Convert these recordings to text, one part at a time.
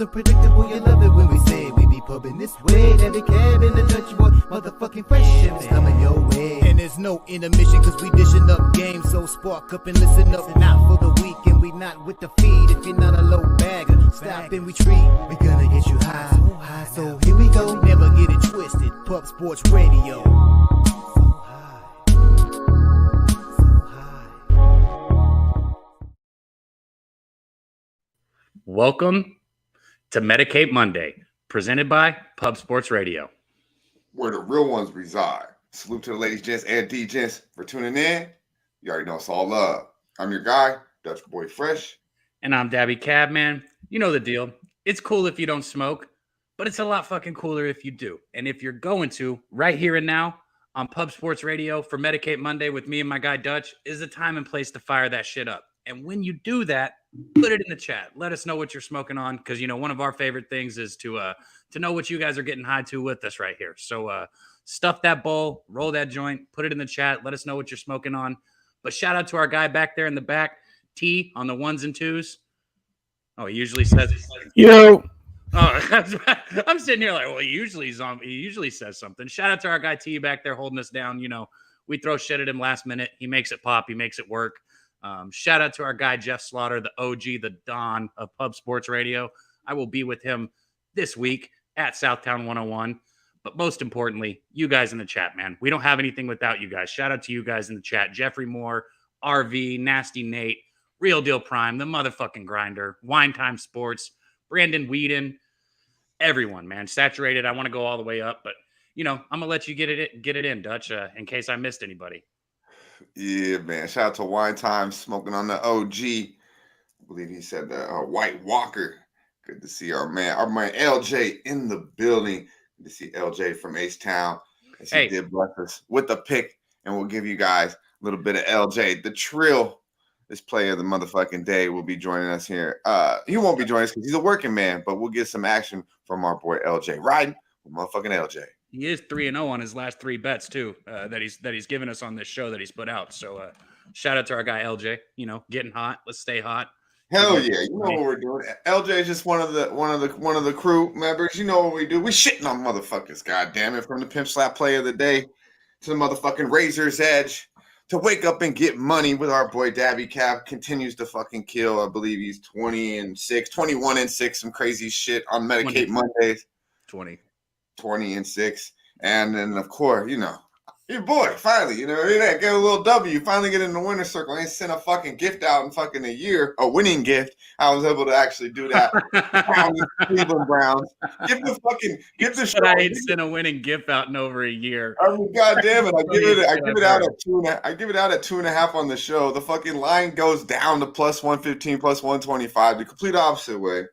so predictable, you love it when we say we be pubbing this way. Daby Cab in the Dutch boy, motherfucking fresh ships coming your way. And there's no intermission, cause we dishing up games. So spark up and listen up, not for the week. And we not with the feed if you're not a low bagger. Stop and retreat, we gonna get you high. So here we go, never get it twisted. Pub Sports Radio. Welcome to Medicate Monday, presented by Pub Sports Radio, where the real ones reside. Salute to the ladies, gents, and D-gents for tuning in. You already know it's all love. I'm your guy, Dutch Boy Fresh. And I'm Daby Cab, man. You know the deal. It's cool if you don't smoke, but it's a lot fucking cooler if you do. And if you're going to, right here and now, on Pub Sports Radio for Medicate Monday with me and my guy Dutch, is the time and place to fire that shit up. And when you do that, put it in the chat. Let us know what you're smoking on, because, you know, one of our favorite things is to know what you guys are getting high to with us right here. So stuff that bowl, roll that joint, put it in the chat. Let us know what you're smoking on. But shout out to our guy back there in the back, T, on the ones and twos. Oh, he usually says, yo. Oh, I'm sitting here like, well, he usually says something. Shout out to our guy T back there holding us down. You know, we throw shit at him last minute. He makes it pop. He makes it work. Shout out to our guy, Jeff Slaughter, the OG, the Don of Pub Sports Radio. I will be with him this week at Southtown 101. But most importantly, you guys in the chat, man. We don't have anything without you guys. Shout out to you guys in the chat. Jeffrey Moore, RV, Nasty Nate, Real Deal Prime, the motherfucking grinder, Wine Time Sports, Brandon Whedon, everyone, man. Saturated. I want to go all the way up, but, you know, I'm going to let you get it in, Dutch, in case I missed anybody. Yeah, man. Shout out to Wine Time, smoking on the OG. I believe he said the White Walker. Good to see our man LJ in the building. Good to see LJ from HTOWN. As he did bless us with the pick, and we'll give you guys a little bit of LJ. The Trill, this player of the motherfucking day, will be joining us here. He won't be joining us because he's a working man, but we'll get some action from our boy LJ. Riding with motherfucking LJ. He is 3-0 on his last 3 bets too, that he's given us on this show that he's put out. So shout out to our guy LJ. You know, getting hot. Let's stay hot. Hell yeah, you know what we're doing. LJ is just one of the crew members. You know what we do. We shitting on motherfuckers. God damn it, from the pimp slap play of the day to the motherfucking razor's edge to wake up and get money with our boy Daby Cab. Continues to fucking kill. I believe he's 21-6, some crazy shit on Medicate Mondays. 20-6. And then, of course, you know, your boy, finally, you know, get a little W, finally get in the winner's circle. I ain't sent a fucking gift out in fucking a year, a winning gift. I was able to actually do that. Cleveland Browns. Give the show. I ain't sent a winning gift out in over a year. I mean, God damn it. I give it out at 2.5 on the show. The fucking line goes down to plus 115, plus 125, the complete opposite way.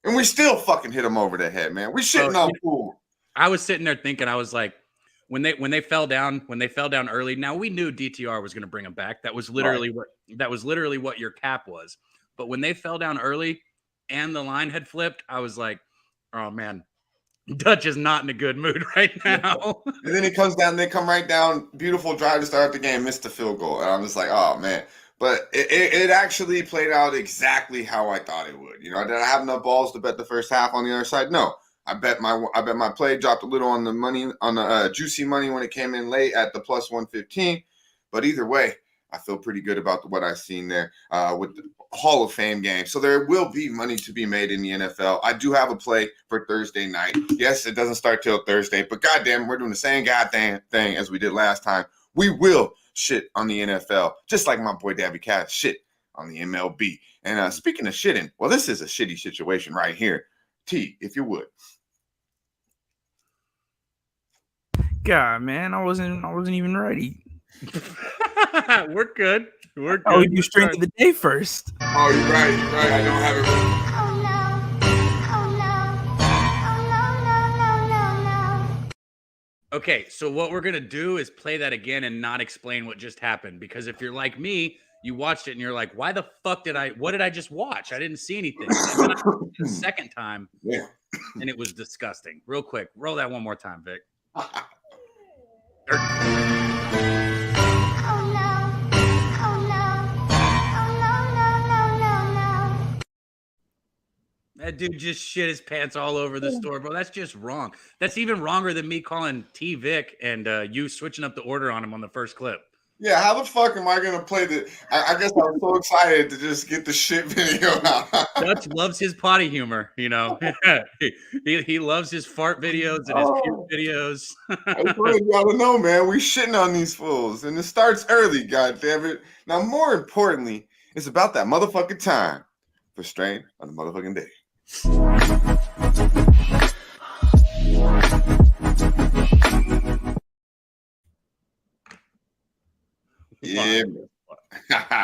And we still fucking hit them over the head, man. We shitting on fool. I was sitting there thinking, I was like, when they fell down early. Now we knew DTR was going to bring them back. That was literally what your cap was. But when they fell down early and the line had flipped, I was like, oh man, Dutch is not in a good mood right now. And then he comes down, they come right down, beautiful drive to start the game, missed the field goal. And I'm just like, oh man. But it actually played out exactly how I thought it would. You know, did I have enough balls to bet the first half on the other side? No. I bet my play, dropped a little on the money, on the juicy money when it came in late at the plus 115. But either way, I feel pretty good about what I've seen there with the Hall of Fame game. So there will be money to be made in the NFL. I do have a play for Thursday night. Yes, it doesn't start till Thursday, but goddamn, we're doing the same goddamn thing as we did last time. We will shit on the NFL, just like my boy Daby Cab shit on the MLB. And speaking of shitting, well, this is a shitty situation right here. T, if you would. God, man, I wasn't even ready. We're good. Oh, you strength of the day first. Oh, you're right. I don't have it ready. Okay, so what we're going to do is play that again and not explain what just happened. Because if you're like me, you watched it and you're like, why the fuck what did I just watch? I didn't see anything. And then I watched it the second time, and it was disgusting. Real quick, roll that one more time, Vic. That dude just shit his pants all over the store, bro. That's just wrong. That's even wronger than me calling T Vic and you switching up the order on him on the first clip. Yeah, how the fuck am I gonna play the? I guess I was so excited to just get the shit video out. Dutch loves his potty humor, you know. he loves his fart videos and his puke videos. I just wanted y'all to know, man, we shitting on these fools, and it starts early. God damn it! Now, more importantly, it's about that motherfucking time for strain on the motherfucking day. Yeah,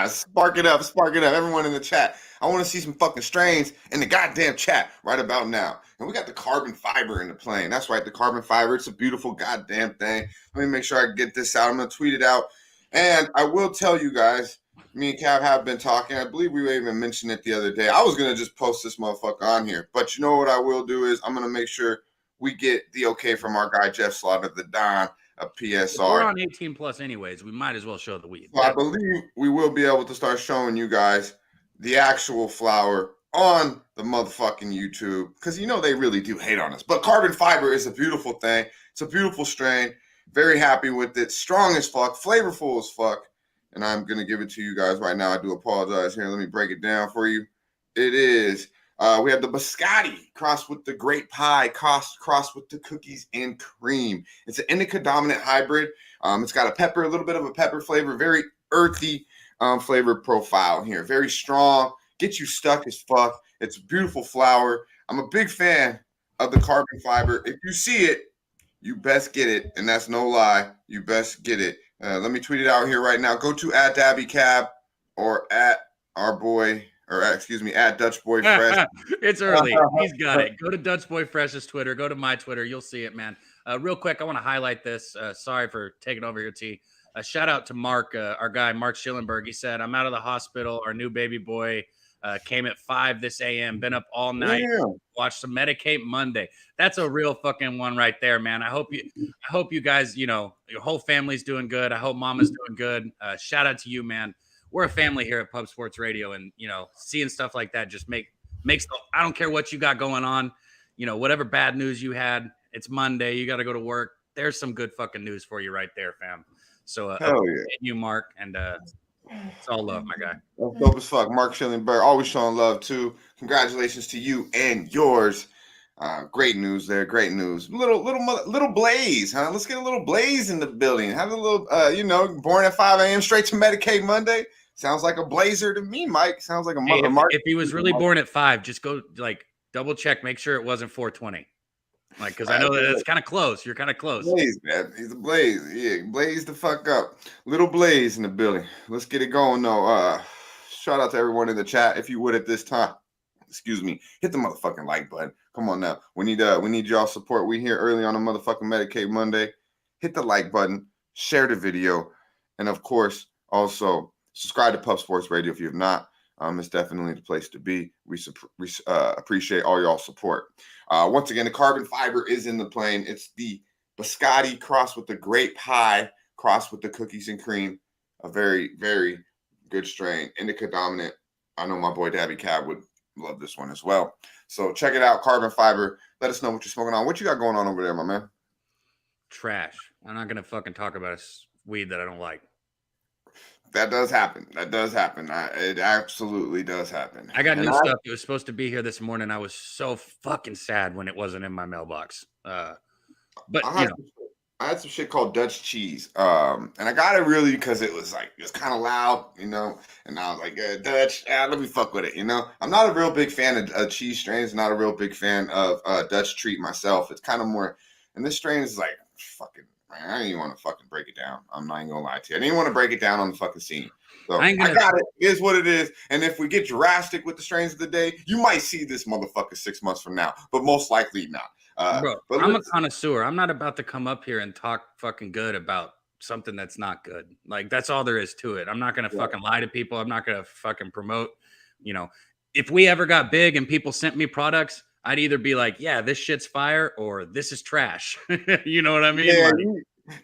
spark it up, everyone in the chat. I want to see some fucking strains in the goddamn chat right about now. And we got the carbon fiber in the plane. That's right, the carbon fiber. It's a beautiful goddamn thing. Let me make sure I get this out. I'm gonna tweet it out, and I will tell you guys. Me and Cav have been talking. I believe we even mentioned it the other day. I was gonna just post this motherfucker on here, but you know what I will do is I'm gonna make sure we get the okay from our guy Jeff Slaughter, the Don. A PSR. We're on 18 plus anyways. We might as well show the weed. So I believe we will be able to start showing you guys the actual flower on the motherfucking YouTube, because you know they really do hate on us. But carbon fiber is a beautiful thing. It's a beautiful strain. Very happy with it. Strong as fuck. Flavorful as fuck. And I'm going to give it to you guys right now. I do apologize here. Let me break it down for you. It is... we have the biscotti crossed with the grape pie, crossed with the cookies and cream. It's an indica dominant hybrid. It's got a little bit of a pepper flavor, very earthy flavor profile here. Very strong, gets you stuck as fuck. It's a beautiful flower. I'm a big fan of the carbon fiber. If you see it, you best get it, and that's no lie. You best get it. Let me tweet it out here right now. Go to @Daby Cab or at Dutch Boy Fresh. It's early. He's got it. Go to Dutch Boy Fresh's Twitter. Go to my Twitter. You'll see it, man. Real quick, I want to highlight this. Sorry for taking over your T. Shout out to Mark, our guy, Mark Schillenberg. He said, I'm out of the hospital. Our new baby boy came at 5 this a.m. Been up all night. Yeah. Watched some Medicate Monday. That's a real fucking one right there, man. I hope you guys, you know, your whole family's doing good. I hope mama's doing good. Shout out to you, man. We're a family here at Pub Sports Radio, and you know, seeing stuff like that just makes. I don't care what you got going on, you know, whatever bad news you had. It's Monday, you got to go to work. There's some good fucking news for you right there, fam. So, you, Mark, and it's all love, my guy. That's dope as fuck, Mark Schillenberg. Always showing love too. Congratulations to you and yours. Great news there. Great news. Little Blaze, huh? Let's get a little Blaze in the building. Have a little, born at 5 a.m. straight to Medicate Monday. Sounds like a blazer to me, Mike. Sounds like a mother. If he was really born at 5, just go double check, make sure it wasn't 420. Because I know that it's kind of close. You're kind of close. Blaze, man. He's a Blaze. Yeah, Blaze the fuck up. Little Blaze in the building. Let's get it going though. Shout out to everyone in the chat. If you would at this time, excuse me, hit the motherfucking like button. Come on now. We need y'all support. We here early on a motherfucking Medicate Monday. Hit the like button, share the video, and of course, also subscribe to Pub Sports Radio if you have not. It's definitely the place to be. We appreciate all y'all support. Once again, the carbon fiber is in the plane. It's the biscotti crossed with the grape pie, crossed with the cookies and cream. A very, very good strain. Indica dominant. I know my boy Daby Cab would love this one as well. So check it out, carbon fiber. Let us know what you're smoking on. What you got going on over there, my man? Trash. I'm not going to fucking talk about weed that I don't like. That does happen. It absolutely does happen. I got new stuff. It was supposed to be here this morning. I was so fucking sad when it wasn't in my mailbox. But I had some shit called Dutch cheese. And I got it really because it was kind of loud, you know. And I was like, Dutch, let me fuck with it, you know. I'm not a real big fan of cheese strains. Not a real big fan of Dutch treat myself. It's kind of more, and this strain is like fucking. I didn't even want to fucking break it down. I'm not even gonna lie to you. I didn't want to break it down on the fucking scene. So I got it. It is what it is. And if we get drastic with the strains of the day, you might see this motherfucker 6 months from now, but most likely not. Bro, I'm a connoisseur. I'm not about to come up here and talk fucking good about something that's not good. Like, that's all there is to it. I'm not gonna fucking lie to people. I'm not gonna fucking promote. You know, if we ever got big and people sent me products, I'd either be like, yeah, this shit's fire, or this is trash. You know what I mean? Yeah,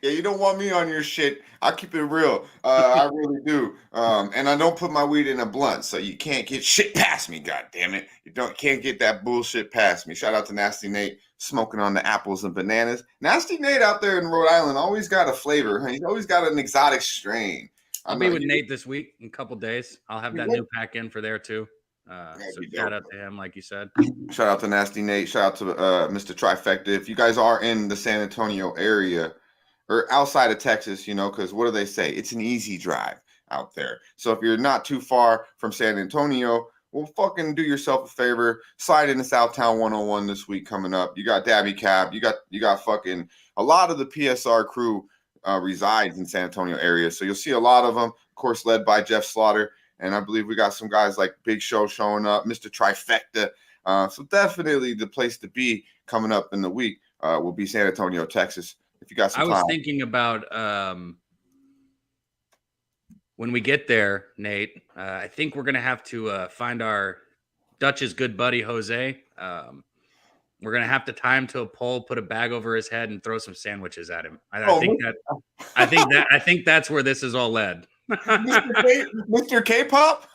Yeah, you don't want me on your shit. I keep it real. I really do. And I don't put my weed in a blunt, so you can't get shit past me. God damn it, you can't get that bullshit past me. Shout out to Nasty Nate smoking on the apples and bananas. Nasty Nate out there in Rhode Island always got a flavor. Huh? He's always got an exotic strain. I'll be with Nate this week in a couple days. I'll have that new pack in for there too. So shout out to him, like you said. Shout out to Nasty Nate. Shout out to Mr. Trifecta. If you guys are in the San Antonio area or outside of Texas, you know, because what do they say? It's an easy drive out there. So if you're not too far from San Antonio, well, fucking do yourself a favor. Slide into Southtown 101 this week coming up. You got Daby Cab. You got fucking a lot of the PSR crew resides in San Antonio area. So you'll see a lot of them, of course, led by Jeff Slaughter. And I believe we got some guys like Big Show showing up, Mr. Trifecta. So definitely the place to be coming up in the week will be San Antonio, Texas. If you got some time. I was thinking about when we get there, Nate, I think we're going to have to find our Dutch's good buddy, Jose. We're going to have to tie him to a pole, put a bag over his head, and throw some sandwiches at him. I think that's where this is all led. Mr. K-pop?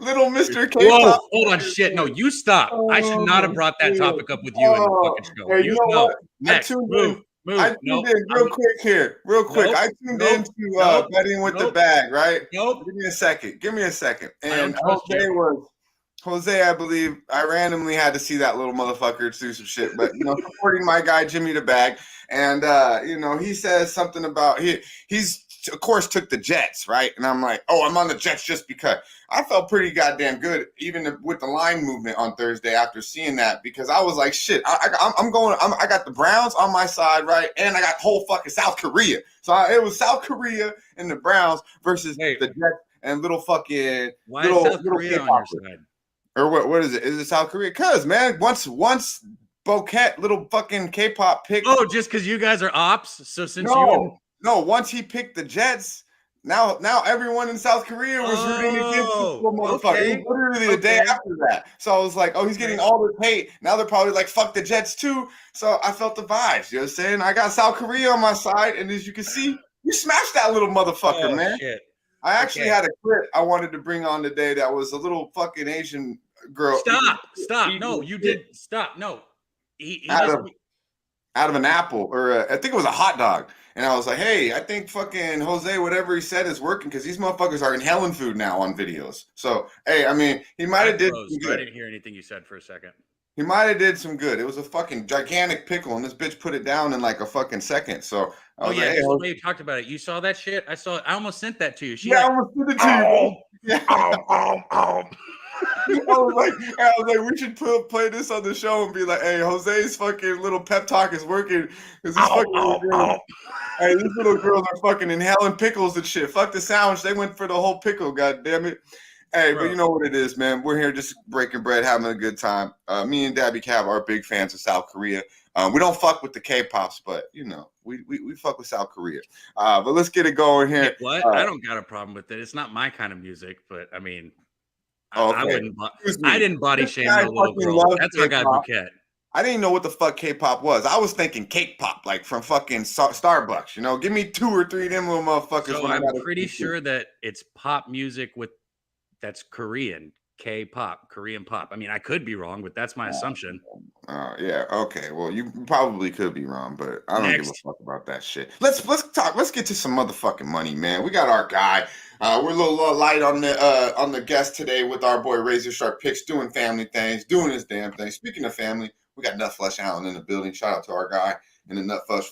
Little Mr. K-pop. Whoa, hold on, shit. No, you stop. I should not have brought that topic up with you in the fucking show. Hey, you know what? Next, move. I tuned in real quick here. Real quick. I tuned into betting with the bag, right? Nope. Give me a second. And Jose, I believe, I randomly had to see that little motherfucker do some shit, but, you know, supporting my guy, Jimmy the Bag. And, you know, he says something about, he's, of course, took the Jets, right? And I'm like, oh, I'm on the Jets just because. I felt pretty goddamn good, even with the line movement on Thursday after seeing that, because I was like, shit, I got the Browns on my side, right? And I got whole fucking South Korea. So it was South Korea and the Browns versus the Jets and little fucking. Why is South Korea on your side? Or what is it? Is it South Korea? Because, man, once Bouquet, little fucking K-pop picked. Oh, just because you guys are ops? So since No, once he picked the Jets, now everyone in South Korea was rooting against this little motherfucker. Okay. It was literally the day after that. So I was like, oh, he's getting all this hate. Now they're probably like, fuck the Jets too. So I felt the vibes. You know what I'm saying? I got South Korea on my side, and as you can see, you smashed that little motherfucker, man. Shit. I actually had a clip I wanted to bring on today that was a little fucking Asian girl. Stop. No, you did. Stop. No. Out of an apple, or I think it was a hot dog. And I was like, hey, I think fucking Jose, whatever he said is working, because these motherfuckers are inhaling food now on videos. So, hey, I mean, he might have did some good. I didn't hear anything you said for a second. He might have did some good. It was a fucking gigantic pickle, and this bitch put it down in like a fucking second. So, the way you talked about it. You saw that shit? I saw it. I almost sent that to you. I almost sent it to you. Yeah. I was like, we should play this on the show and be like, hey, Jose's fucking little pep talk is working. Because these little girls are fucking inhaling pickles and shit. Fuck the sandwich. They went for the whole pickle, god damn it. Hey, bro. But you know what it is, man. We're here just breaking bread, having a good time. Me and Daby Cab are big fans of South Korea. We don't fuck with the K-pops, but, you know, we fuck with South Korea. But let's get it going here. What? I don't got a problem with it. It's not my kind of music, but, I mean, I didn't body shame the little girl. That's our guy Bouquet. I didn't know what the fuck K-pop was. I was thinking cake pop, like from fucking Starbucks. You know, give me 2 or 3 of them little motherfuckers. So I'm pretty sure that it's pop music that's Korean. K-pop, Korean pop. I mean, I could be wrong, but that's my assumption. Yeah. Okay. Well, you probably could be wrong, but I don't give a fuck about that shit. Let's talk. Let's get to some motherfucking money, man. We got our guy. We're a little light on the guest today with our boy Razor Sharp Picks, doing family things, doing his damn thing. Speaking of family, we got Nut Flesh Allen in the building. Shout out to our guy in the Nut Flesh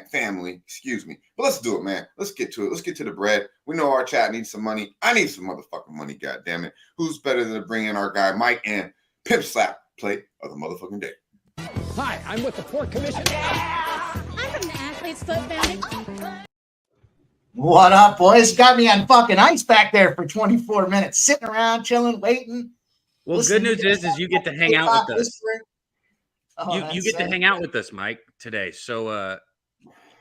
family. Excuse me. But let's do it, man. Let's get to it. Let's get to the bread. We know our chat needs some money. I need some motherfucking money, God damn it. Who's better than to bring in our guy Mike and Pimp Slap play of the motherfucking day? Hi, I'm with the Port Commission. I'm from the Athlete's Foot Foundation. What up, boys? Got me on fucking ice back there for 24 minutes, sitting around, chilling, waiting. Well, good news is you get to hang out with us. You get to hang out with us, Mike, today. So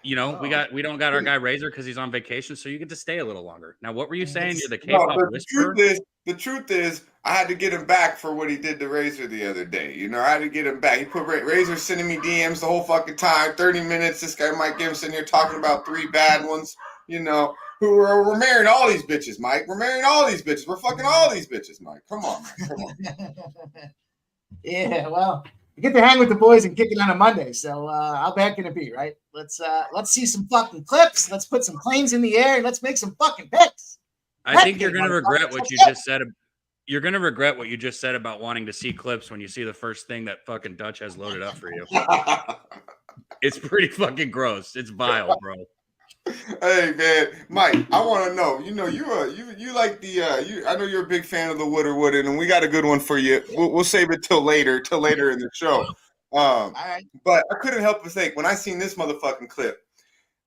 You know, we don't got our guy Razor because he's on vacation, so you get to stay a little longer. Now, what were you saying? You're the K-pop whisperer? The truth is, I had to get him back for what he did to Razor the other day. You know, I had to get him back. He put Razor sending me DMs the whole fucking time, 30 minutes. This guy Mike Gibbs sitting here talking about 3 bad ones, you know, we're marrying all these bitches, Mike. We're marrying all these bitches. We're fucking all these bitches, Mike. Come on, man. Come on. Yeah, well, you get to hang with the boys and kick it on a Monday. So how bad can it be, right? Let's see some fucking clips. Let's put some claims in the air and let's make some fucking picks. I think you're gonna regret what you just said. You're gonna regret what you just said about wanting to see clips when you see the first thing that fucking Dutch has loaded up for you. It's pretty fucking gross. It's vile, bro. Hey man, Mike, I want to know. You know, you like the I know you're a big fan of the Wood or Wooden, and we got a good one for you. We'll save it till later in the show. Right. But I couldn't help but think when I seen this motherfucking clip,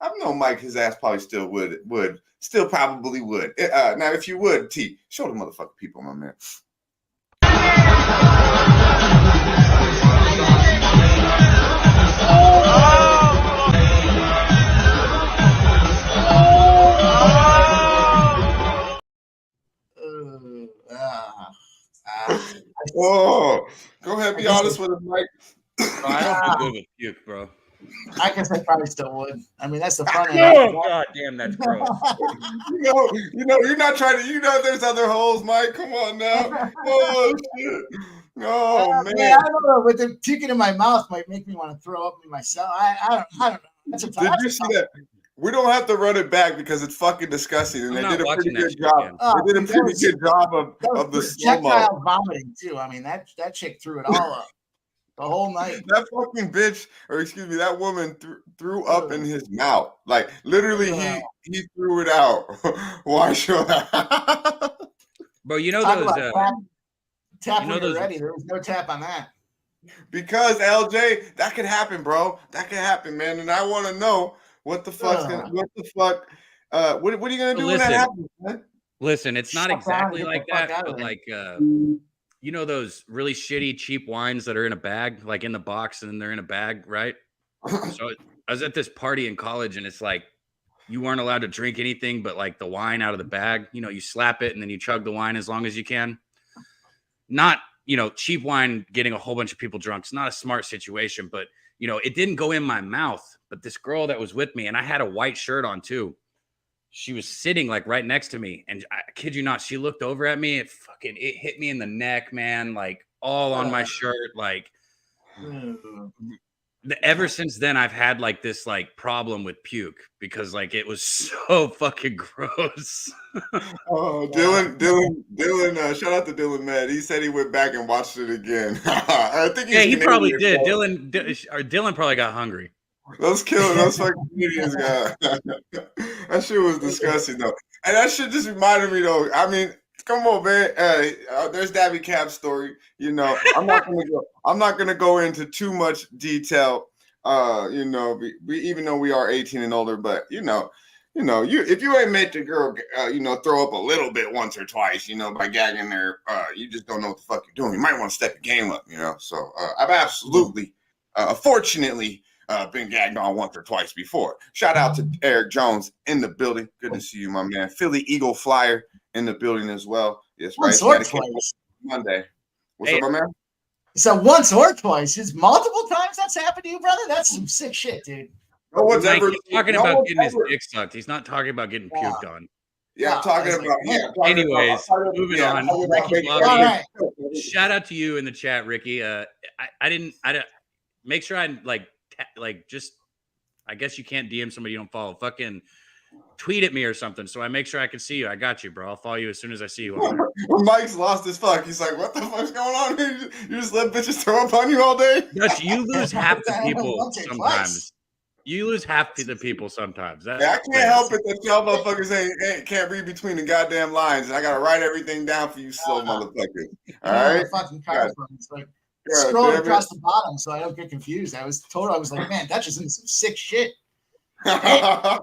I know Mike, his ass probably still probably would. Now, if you would, T, show the motherfucking people, my man. Oh, go ahead, be honest with him, Mike. I don't feel good with puke, bro. I guess I probably still would. I mean, that's the fun. Oh, god damn, that's gross. you know, you're not trying to. You know, there's other holes, Mike. Come on now. Oh shit. Oh man. I don't know. With the puking in my mouth might make me want to throw up in myself. I don't know. That's a Did you see that? We don't have to run it back because it's fucking disgusting, and they did a pretty good job. They did a pretty good job of the projectile vomiting too. I mean, that chick threw it all up the whole night. That fucking bitch, or excuse me, that woman threw up in his mouth. Like literally, he threw it out. Why should I? Bro, you know Talk those. Tap when you're ready. There was no tap on that. Because LJ, that could happen, bro. That could happen, man. And I want to know what the fuck. What are you gonna do when that happens, man? Listen, it's not exactly like that, but like you know those really shitty cheap wines that are in a bag, like in the box, and then they're in a bag, right? So I was at this party in college, and it's like you weren't allowed to drink anything but like the wine out of the bag. You know, you slap it and then you chug the wine as long as you can. Not, you know, cheap wine getting a whole bunch of people drunk. It's not a smart situation, but you know, it didn't go in my mouth. But this girl that was with me, and I had a white shirt on too. She was sitting like right next to me, and I kid you not, she looked over at me. It hit me in the neck, man, like all on my shirt. Like ever since then, I've had like this like problem with puke because like it was so fucking gross. Oh, Dylan! Shout out to Dylan, man. He said he went back and watched it again. I think he probably did. Dylan probably got hungry. Those fucking Canadians, guy. That shit was disgusting though, and that shit just reminded me though. I mean, come on, man. There's Daby Cab's story. You know, I'm not gonna go into too much detail. You know, we even though we are 18 and older, but you know, if you ain't made the girl, you know, throw up a little bit once or twice, you know, by gagging her, you just don't know what the fuck you're doing. You might want to step your game up, you know. So I've absolutely, fortunately. Been gagged on once or twice before. Shout out to Eric Jones in the building. Good to see you, my man. Philly Eagle Flyer in the building as well. Yes, right. Twice. Monday. What's up, my man? So once or twice. It's multiple times that's happened to you, brother? That's some sick shit, dude. No one's ever he's talking about getting his dick sucked. He's not talking about getting puked on. Yeah, I'm talking about. Anyways, moving on. Ricky Bobby, shout out to you in the chat, Ricky. I didn't make sure I just, I guess you can't DM somebody you don't follow. Fucking tweet at me or something so I make sure I can see you. I got you, bro. I'll follow you as soon as I see you. Mike's lost his fuck. He's like, what the fuck's going on here? You just let bitches throw up on you all day? Dutch, you lose half the people sometimes. You lose half the people sometimes. I can't help it that y'all motherfuckers can't read between the goddamn lines. And I got to write everything down for you slow motherfuckers. All right? It's like, scroll across the bottom so I don't get confused. I was like, man, Dutch is into some sick shit. No,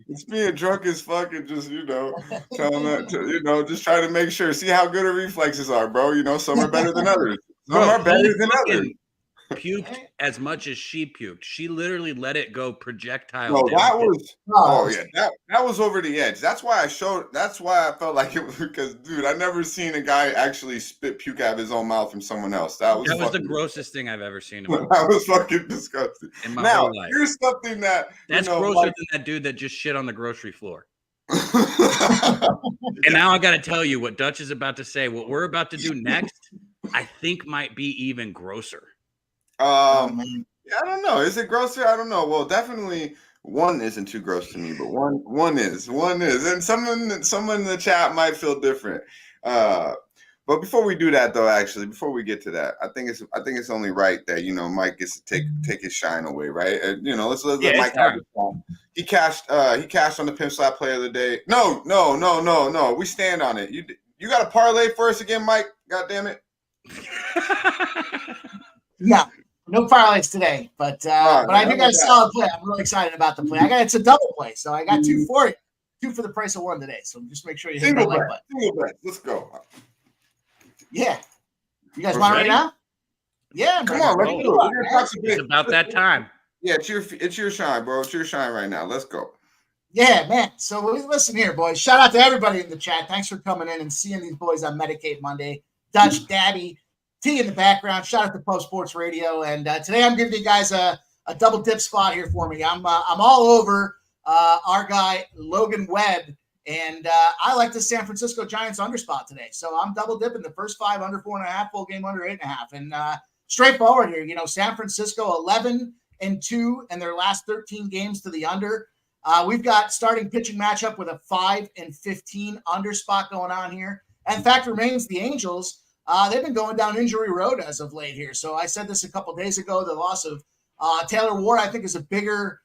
it's being drunk as fuck and just, you know, telling that, you know, just trying to make sure. See how good our reflexes are, bro. You know, some are better than others. Some are better than others. puked as much as she puked. She literally let it go projectile. No, down. that was Oh, that was over the edge. That's why I felt like it was, because dude, I never seen a guy actually spit puke out of his own mouth from someone else. That was the grossest thing I've ever seen. That was fucking disgusting. In my Now, whole life. here's something That's grosser like, than that dude that just shit on the grocery floor. And now I got to tell you what Dutch is about to say. What we're about to do next, I think might be even grosser. Yeah, I don't know. Is it grosser? I don't know. Well, definitely one isn't too gross to me, but one is, and someone in the chat might feel different. But before we do that, though, actually, before we get to that, I think it's only right that Mike gets to take his shine away, right? And, let's let Mike have his shine. He cashed on the pimp slap player of the day. No. We stand on it. You got a parlay for us again, Mike? God damn it. No parlays today, but I do got a solid play. I'm really excited about the play. It's a double play, so I got two for you, 2 for the price of 1 today. So just make sure you hit the like button. Single bet. Let's go. Yeah, you guys want it right now? Yeah, come on, let's do it. It's about that time. Yeah, it's your shine, bro. It's your shine right now. Let's go. Yeah, man. So listen here, boys. Shout out to everybody in the chat. Thanks for coming in and seeing these boys on Medicate Monday. Dutch, Daby, T in the background. Shout out to Post Sports Radio. And today I'm giving you guys a double dip spot here for me. I'm all over our guy Logan Webb, and I like the San Francisco Giants under spot today. So I'm double dipping the first 5 under 4.5, full game under 8.5, and straightforward here. San Francisco 11-2 in their last 13 games to the under. We've got starting pitching matchup with a 5-15 under spot going on here. And fact remains, the Angels, they've been going down injury road as of late here. So I said this a couple days ago. The loss of Taylor Ward, I think, is a bigger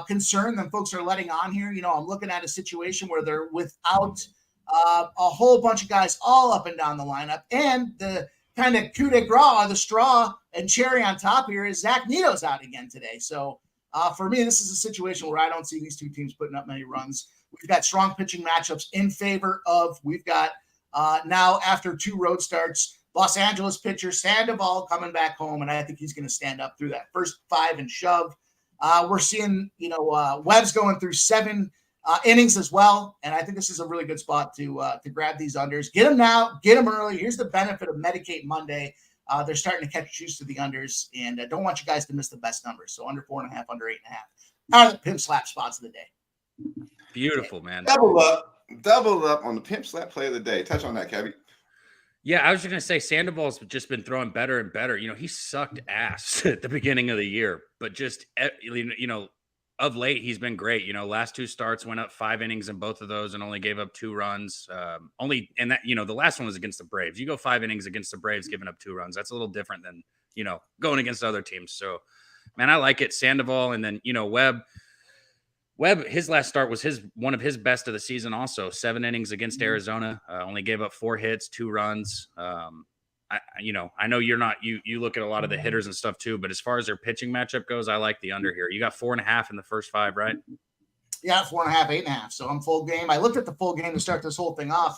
concern than folks are letting on here. I'm looking at a situation where they're without a whole bunch of guys all up and down the lineup. And the kind of coup de grace, the straw and cherry on top here is Zach Neto's out again today. So for me, this is a situation where I don't see these two teams putting up many runs. We've got strong pitching matchups in favor of, we've got now after 2 road starts, Los Angeles pitcher Sandoval coming back home, and I think he's going to stand up through that first 5 and shove. We're seeing, Webb's going through 7 innings as well, and I think this is a really good spot to grab these unders. Get them now, get them early. Here's the benefit of Medicate Monday. They're starting to catch juice to the unders, and I don't want you guys to miss the best numbers. So under 4.5, under 8.5 are the pimp slap spots of the day. Beautiful, man. Double up on the pimp slap play of the day. Touch on that, Cabby. Yeah, I was just going to say Sandoval's just been throwing better and better. He sucked ass at the beginning of the year, but just, of late, he's been great. Last 2 starts went up 5 innings in both of those and only gave up 2 runs. The last one was against the Braves. You go 5 innings against the Braves, giving up 2 runs. That's a little different than, going against other teams. So, man, I like it. Sandoval, and then, Webb, his last start was one of his best of the season also. 7 innings against Arizona, only gave up 4 hits, 2 runs. I know you're not, you look at a lot of the hitters and stuff too, but as far as their pitching matchup goes, I like the under here. You got 4.5 in the first 5, right? Yeah, 4.5, 8.5. So I'm full game. I looked at the full game to start this whole thing off.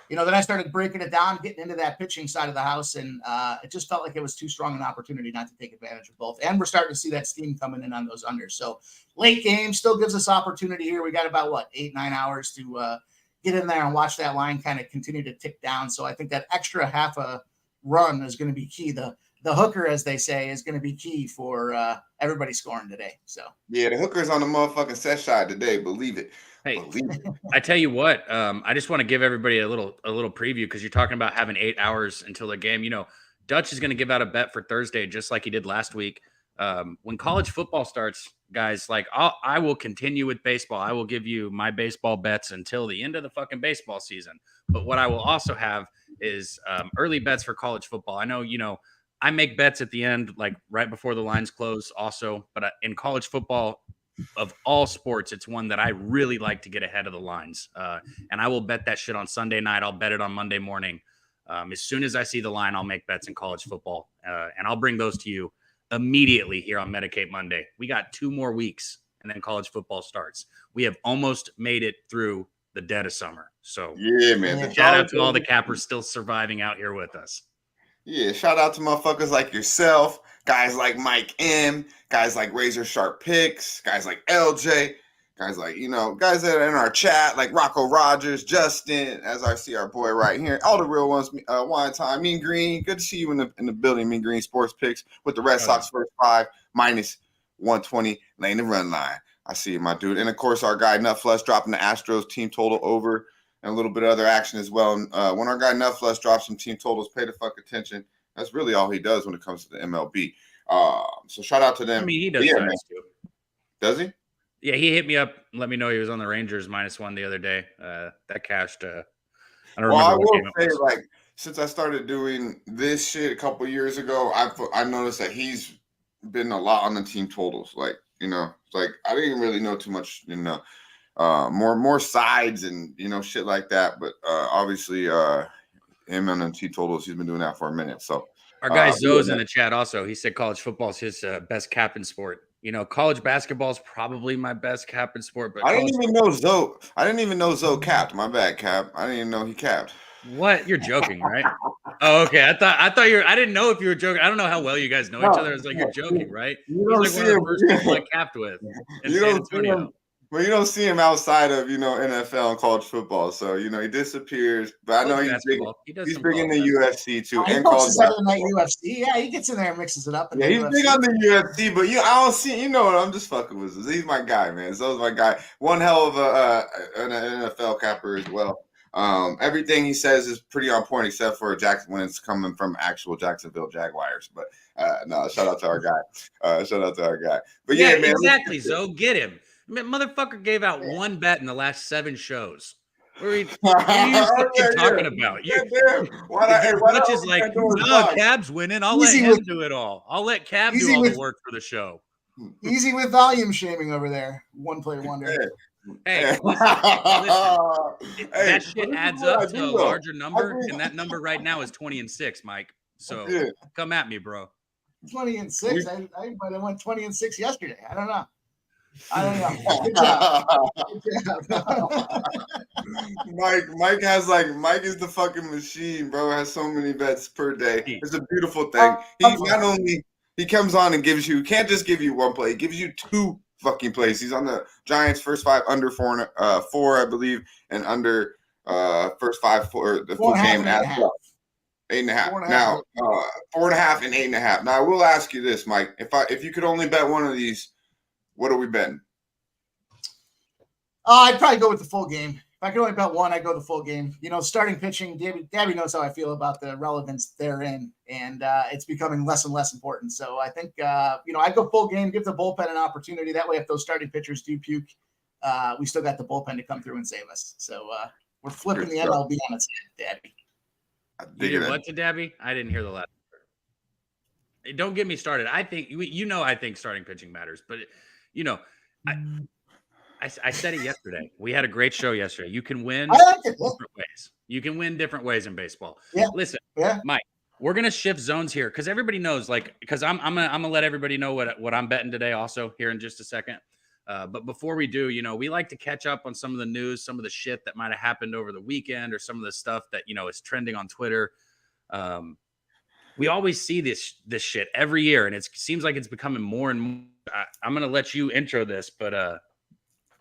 Then I started breaking it down, getting into that pitching side of the house, and it just felt like it was too strong an opportunity not to take advantage of both. And we're starting to see that steam coming in on those unders. So late game still gives us opportunity here. We got about 8-9 hours to get in there and watch that line kind of continue to tick down. So I think that extra half a run is going to be key. The hooker, as they say, is going to be key for everybody scoring today. So yeah, the hooker's on the motherfucking set side today. Believe it. Hey, I tell you what, I just want to give everybody a little preview because you're talking about having 8 hours until the game. Dutch is going to give out a bet for Thursday, just like he did last week. When college football starts, guys, I will continue with baseball. I will give you my baseball bets until the end of the fucking baseball season. But what I will also have is early bets for college football. I know, I make bets at the end, right before the lines close also. But in college football, of all sports, it's one that I really like to get ahead of the lines. And I will bet that shit on Sunday night. I'll bet it on Monday morning. As soon as I see the line, I'll make bets in college football. And I'll bring those to you immediately here on Medicate Monday. We got 2 more weeks and then college football starts. We have almost made it through the dead of summer. So yeah, man. Shout out to all the cappers still surviving out here with us. Yeah, shout out to motherfuckers like yourself, guys like Mike M, guys like Razor Sharp Picks, guys like LJ, guys like, guys that are in our chat, like Rocco Rogers, Justin, as I see our boy right here, all the real ones, Wine Time, Mean Green, good to see you in the building, Mean Green Sports Picks, with the Red Sox first 5, minus 120, laying the run line. I see you, my dude. And, of course, our guy Nutflush dropping the Astros team total over, and a little bit of other action as well. When our guy Nutflush drops some team totals, pay the fuck attention. That's really all he does when it comes to the MLB. So shout out to them. I mean, he does too. Does he? Yeah, he hit me up, let me know he was on the Rangers -1 the other day. That cashed. I don't remember. Well, I will say, like, since I started doing this shit a couple years ago, I noticed that he's been a lot on the team totals. Like, like I didn't really know too much, more sides and shit like that. But obviously, him on the team totals, he's been doing that for a minute. So our guy Zoe's in the chat also. He said college football is his best capping sport. College basketball is probably my best capping sport. But I didn't even know Zoe capped. My bad, Cap. I didn't even know he capped. What? You're joking, right? Oh, okay. I thought you were. I didn't know if you were joking. I don't know how well you guys know each other. It's like you're joking, right? He's like one of the first people I capped with in San Antonio. Well, you don't see him outside of NFL and college football, so he disappears. But I know he's big. He's big in the UFC too, and college basketball. UFC, yeah, he gets in there and mixes it up. Yeah, he's big on the UFC, but I don't see. I'm just fucking with him. He's my guy, man. Zo's my guy. One hell of an NFL capper as well. Everything he says is pretty on point, except for Jackson when it's coming from actual Jacksonville Jaguars. But no, shout out to our guy. But yeah, man, exactly. Zo, get him. Motherfucker gave out one bet in the last 7 shows. What are you talking about? Much is like, no, Cab's winning. I'll let him do it all. I'll let Cab do all the work for the show. Easy with volume shaming over there. One play wonder. Hey, listen, that shit adds up to a larger number, and that number right now is 20-6, Mike. So come at me, bro. 20-6. I might have went 20-6 yesterday. I don't know. Good job. Mike is the fucking machine, bro. Has so many bets per day. It's a beautiful thing. He comes on and he can't just give you one play. He gives you 2 fucking plays. He's on the Giants first 5 under 4, I believe, and under first 5 for the full game as well. 8.5. Now 4.5 and 8.5. Now I will ask you this, Mike. If you could only bet one of these, what are we betting? I'd probably go with the full game. If I could only bet one, I'd go the full game. Starting pitching, Daby knows how I feel about the relevance therein, and it's becoming less and less important. So I think, I'd go full game, give the bullpen an opportunity. That way, if those starting pitchers do puke, we still got the bullpen to come through and save us. So we're flipping the MLB on its head, Daby. You did what to Daby? I didn't hear the last word. Don't get me started. I think I think starting pitching matters, but I said it yesterday. We had a great show yesterday. You can win different ways. You can win different ways in baseball. Yeah. Listen, Mike, we're gonna shift zones here because everybody knows, because I'm gonna let everybody know what I'm betting today also here in just a second. But before we do, we like to catch up on some of the news, some of the shit that might have happened over the weekend, or some of the stuff that is trending on Twitter. We always see this shit every year, and it seems like it's becoming more and more. I'm gonna let you intro this, but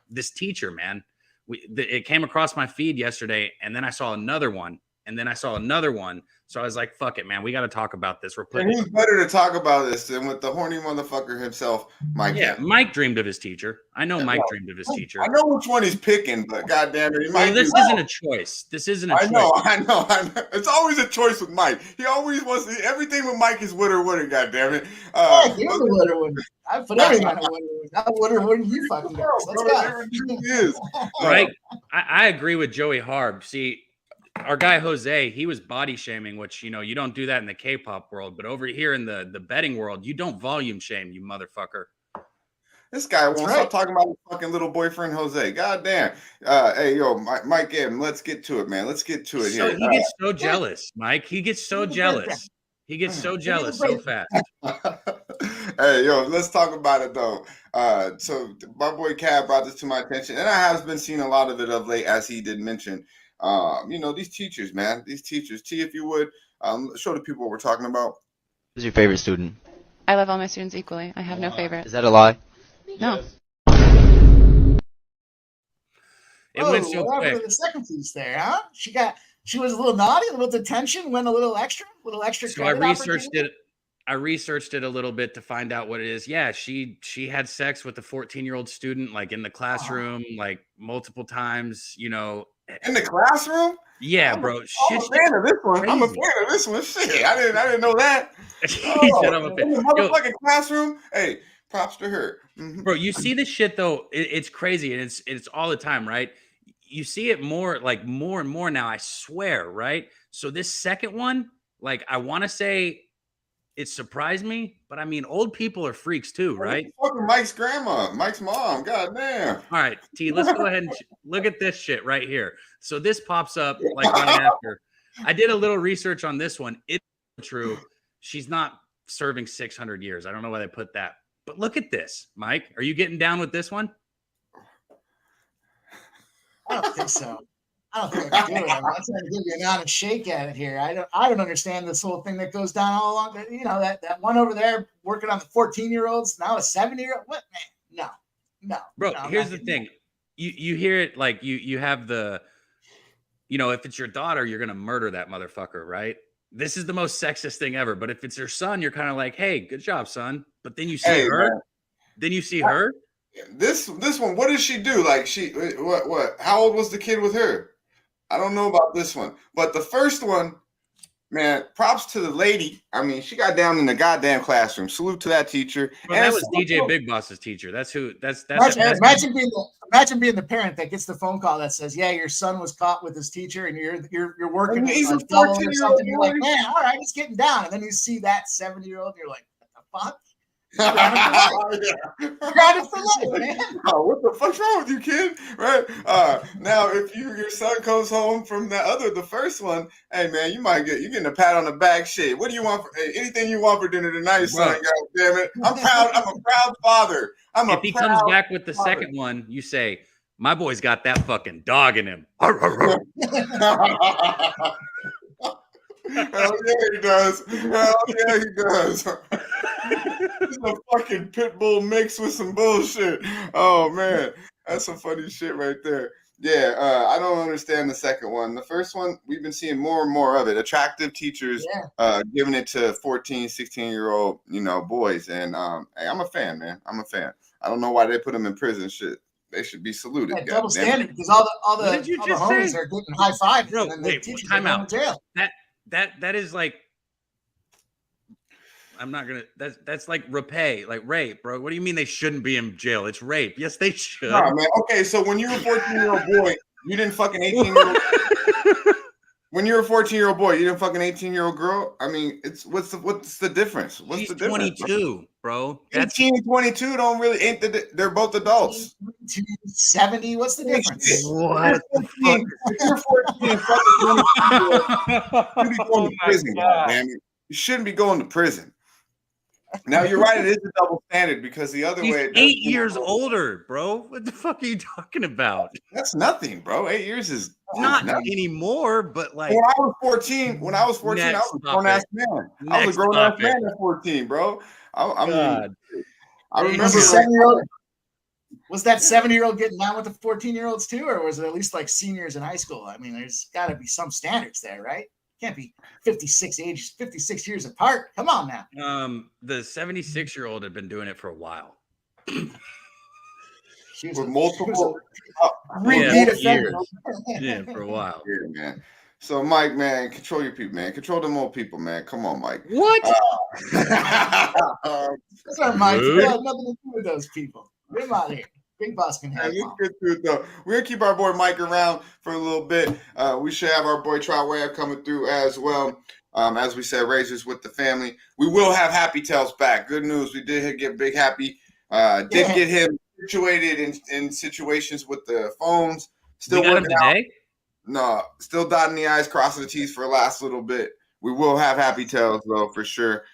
this teacher, man, it came across my feed yesterday, and then I saw another one, and then I saw another one. So I was like, fuck it, man. We got to talk about this. And who's better to talk about this than with the horny motherfucker himself, Mike? Yeah, Mike dreamed of his teacher. I know Mike dreamed of his teacher. I know which one he's picking, but goddamn it, this isn't a choice. This isn't a choice. I know. It's always a choice with Mike. He always wants everything with Mike is winner, goddamn it. You're the winner. I put everything on a winner. Not winner, you fucking guys. Let's go. Right. I agree with Joey Harb. See, our guy Jose, he was body shaming, which you don't do that in the K-pop world, but over here in the betting world, you don't volume shame, you motherfucker. This guy won't stop talking about his fucking little boyfriend Jose. God damn. Hey, yo, Mike M, let's get to it, man. Let's get to it here. He gets so jealous, Mike. He gets so jealous. He gets so jealous so fast. Hey, yo, let's talk about it though. So my boy Cab brought this to my attention, and I have been seeing a lot of it of late, as he did mention. These teachers, man, T, if you would, show the people what we're talking about. Who's your favorite student? I love all my students equally. I have no favorite. Is that a lie? No. It went so what happened quick. to the second piece there, huh? She was a little naughty, a little detention, went a little extra So I researched it. I researched it a little bit to find out what it is. Yeah, she had sex with a 14-year-old student, like in the classroom, like multiple times. You know, in the classroom. Yeah, bro. I'm a fan of this one. Crazy. I'm a fan of this one. Shit, I didn't know that. He said I'm a fan. In the motherfucking classroom. Hey, props to her, bro. You see this shit though. It's crazy, and it's all the time, right? You see it more and more now. I swear, right? So this second one, like, I want to say it surprised me, but I mean, old people are freaks too, right? Fucking Mike's grandma, Mike's mom. God damn. All right, T, let's go ahead and look at this shit right here. So this pops up like right after. I did a little research on this one. It's true. She's not serving 600 years. I don't know why they put that. But look at this, Mike. Are you getting down with this one? I don't think so. I don't think I can do it. I'm trying to give you an honest shake at it here. I don't understand this whole thing that goes down all along. You know, that one over there working on the 14-year-olds, now a 7-year-old. What, man? No. Bro, no, here's the thing. You hear it like you have the, you know, if it's your daughter, you're gonna murder that motherfucker, right? This is the most sexist thing ever. But if it's your son, you're kind of like, hey, good job, son. But then you see her. Man. Then you see her. This one, what did she do? Like, what? How old was the kid with her? I don't know about this one, but the first one, man, props to the lady. I mean, she got down in the goddamn classroom. Salute to that teacher. Well, and that was DJ Big Boss's teacher. That's who. That's imagine being the parent that gets the phone call that says, "Yeah, your son was caught with his teacher, and you're working." I mean, he's a double or 14-year-old something. You're like, man, all right, it's getting down, and then you see that 7-year-old, you're like, what the fuck? Grounded for life, man. Oh, what the fuck's wrong with you, kid? Right? Now, if your son comes home from the first one, hey man, you're getting a pat on the back. Shit, what do you want? Anything you want for dinner tonight, son? God damn it! I'm proud. I'm a proud father. If he comes back with the second one, you say, "My boy's got that fucking dog in him." Hell yeah, he does. Hell yeah, he does. It's a fucking pit bull mixed with some bullshit. Oh man, that's some funny shit right there. Yeah, I don't understand the second one. The first one, we've been seeing more and more of it. Attractive teachers giving it to 14, 16-year-old, boys. And hey, I'm a fan, man. I'm a fan. I don't know why they put them in prison. Shit, they should be saluted. Yeah, double standard, because all the homies are getting high fives. Bro, and wait, time out. That is like, I'm not gonna. That's like rape, bro. What do you mean they shouldn't be in jail? It's rape. Yes, they should. No, man. Okay, so when you were a 14-year-old boy, you didn't fucking 18-year-old. When you're a 14-year-old boy, you didn't fucking 18-year-old girl. I mean, what's the difference? What's the difference? 22, bro. 18 and 22 don't really they're both adults. 70. What's the difference? What? If you're 14 and fucking 22, you be going to prison, goddamn it. You shouldn't be going to prison. Now you're right, it is a double standard because the other way. 8 years older, bro. What the fuck are you talking about? That's nothing, bro. 8 years is not anymore, but like when I was 14, I was a grown ass man. I was a grown ass man at 14, bro. I mean, I remember was that 7-year-old getting down with the 14-year-olds too, or was it at least like seniors in high school? I mean, there's got to be some standards there, right? Can't be 56 years apart. Come on now. The 76-year-old had been doing it for a while. With multiple years. Yeah, for a while. Yeah, man. So, Mike, man, control your people, man. Control them old people, man. Come on, Mike. What? Sorry, Mike. You got nothing to do with those people. Get him out of here. Big Boss can have let's get through it, though. We're going to keep our boy Mike around for a little bit. We should have our boy Trout Ware coming through as well. As we said, Razors with the family. We will have Happy Tails back. Good news. We did get Big Happy. Did get him situated in situations with the phones. Still working out. No, still dotting the I's, crossing the T's for the last little bit. We will have Happy Tails, though, for sure.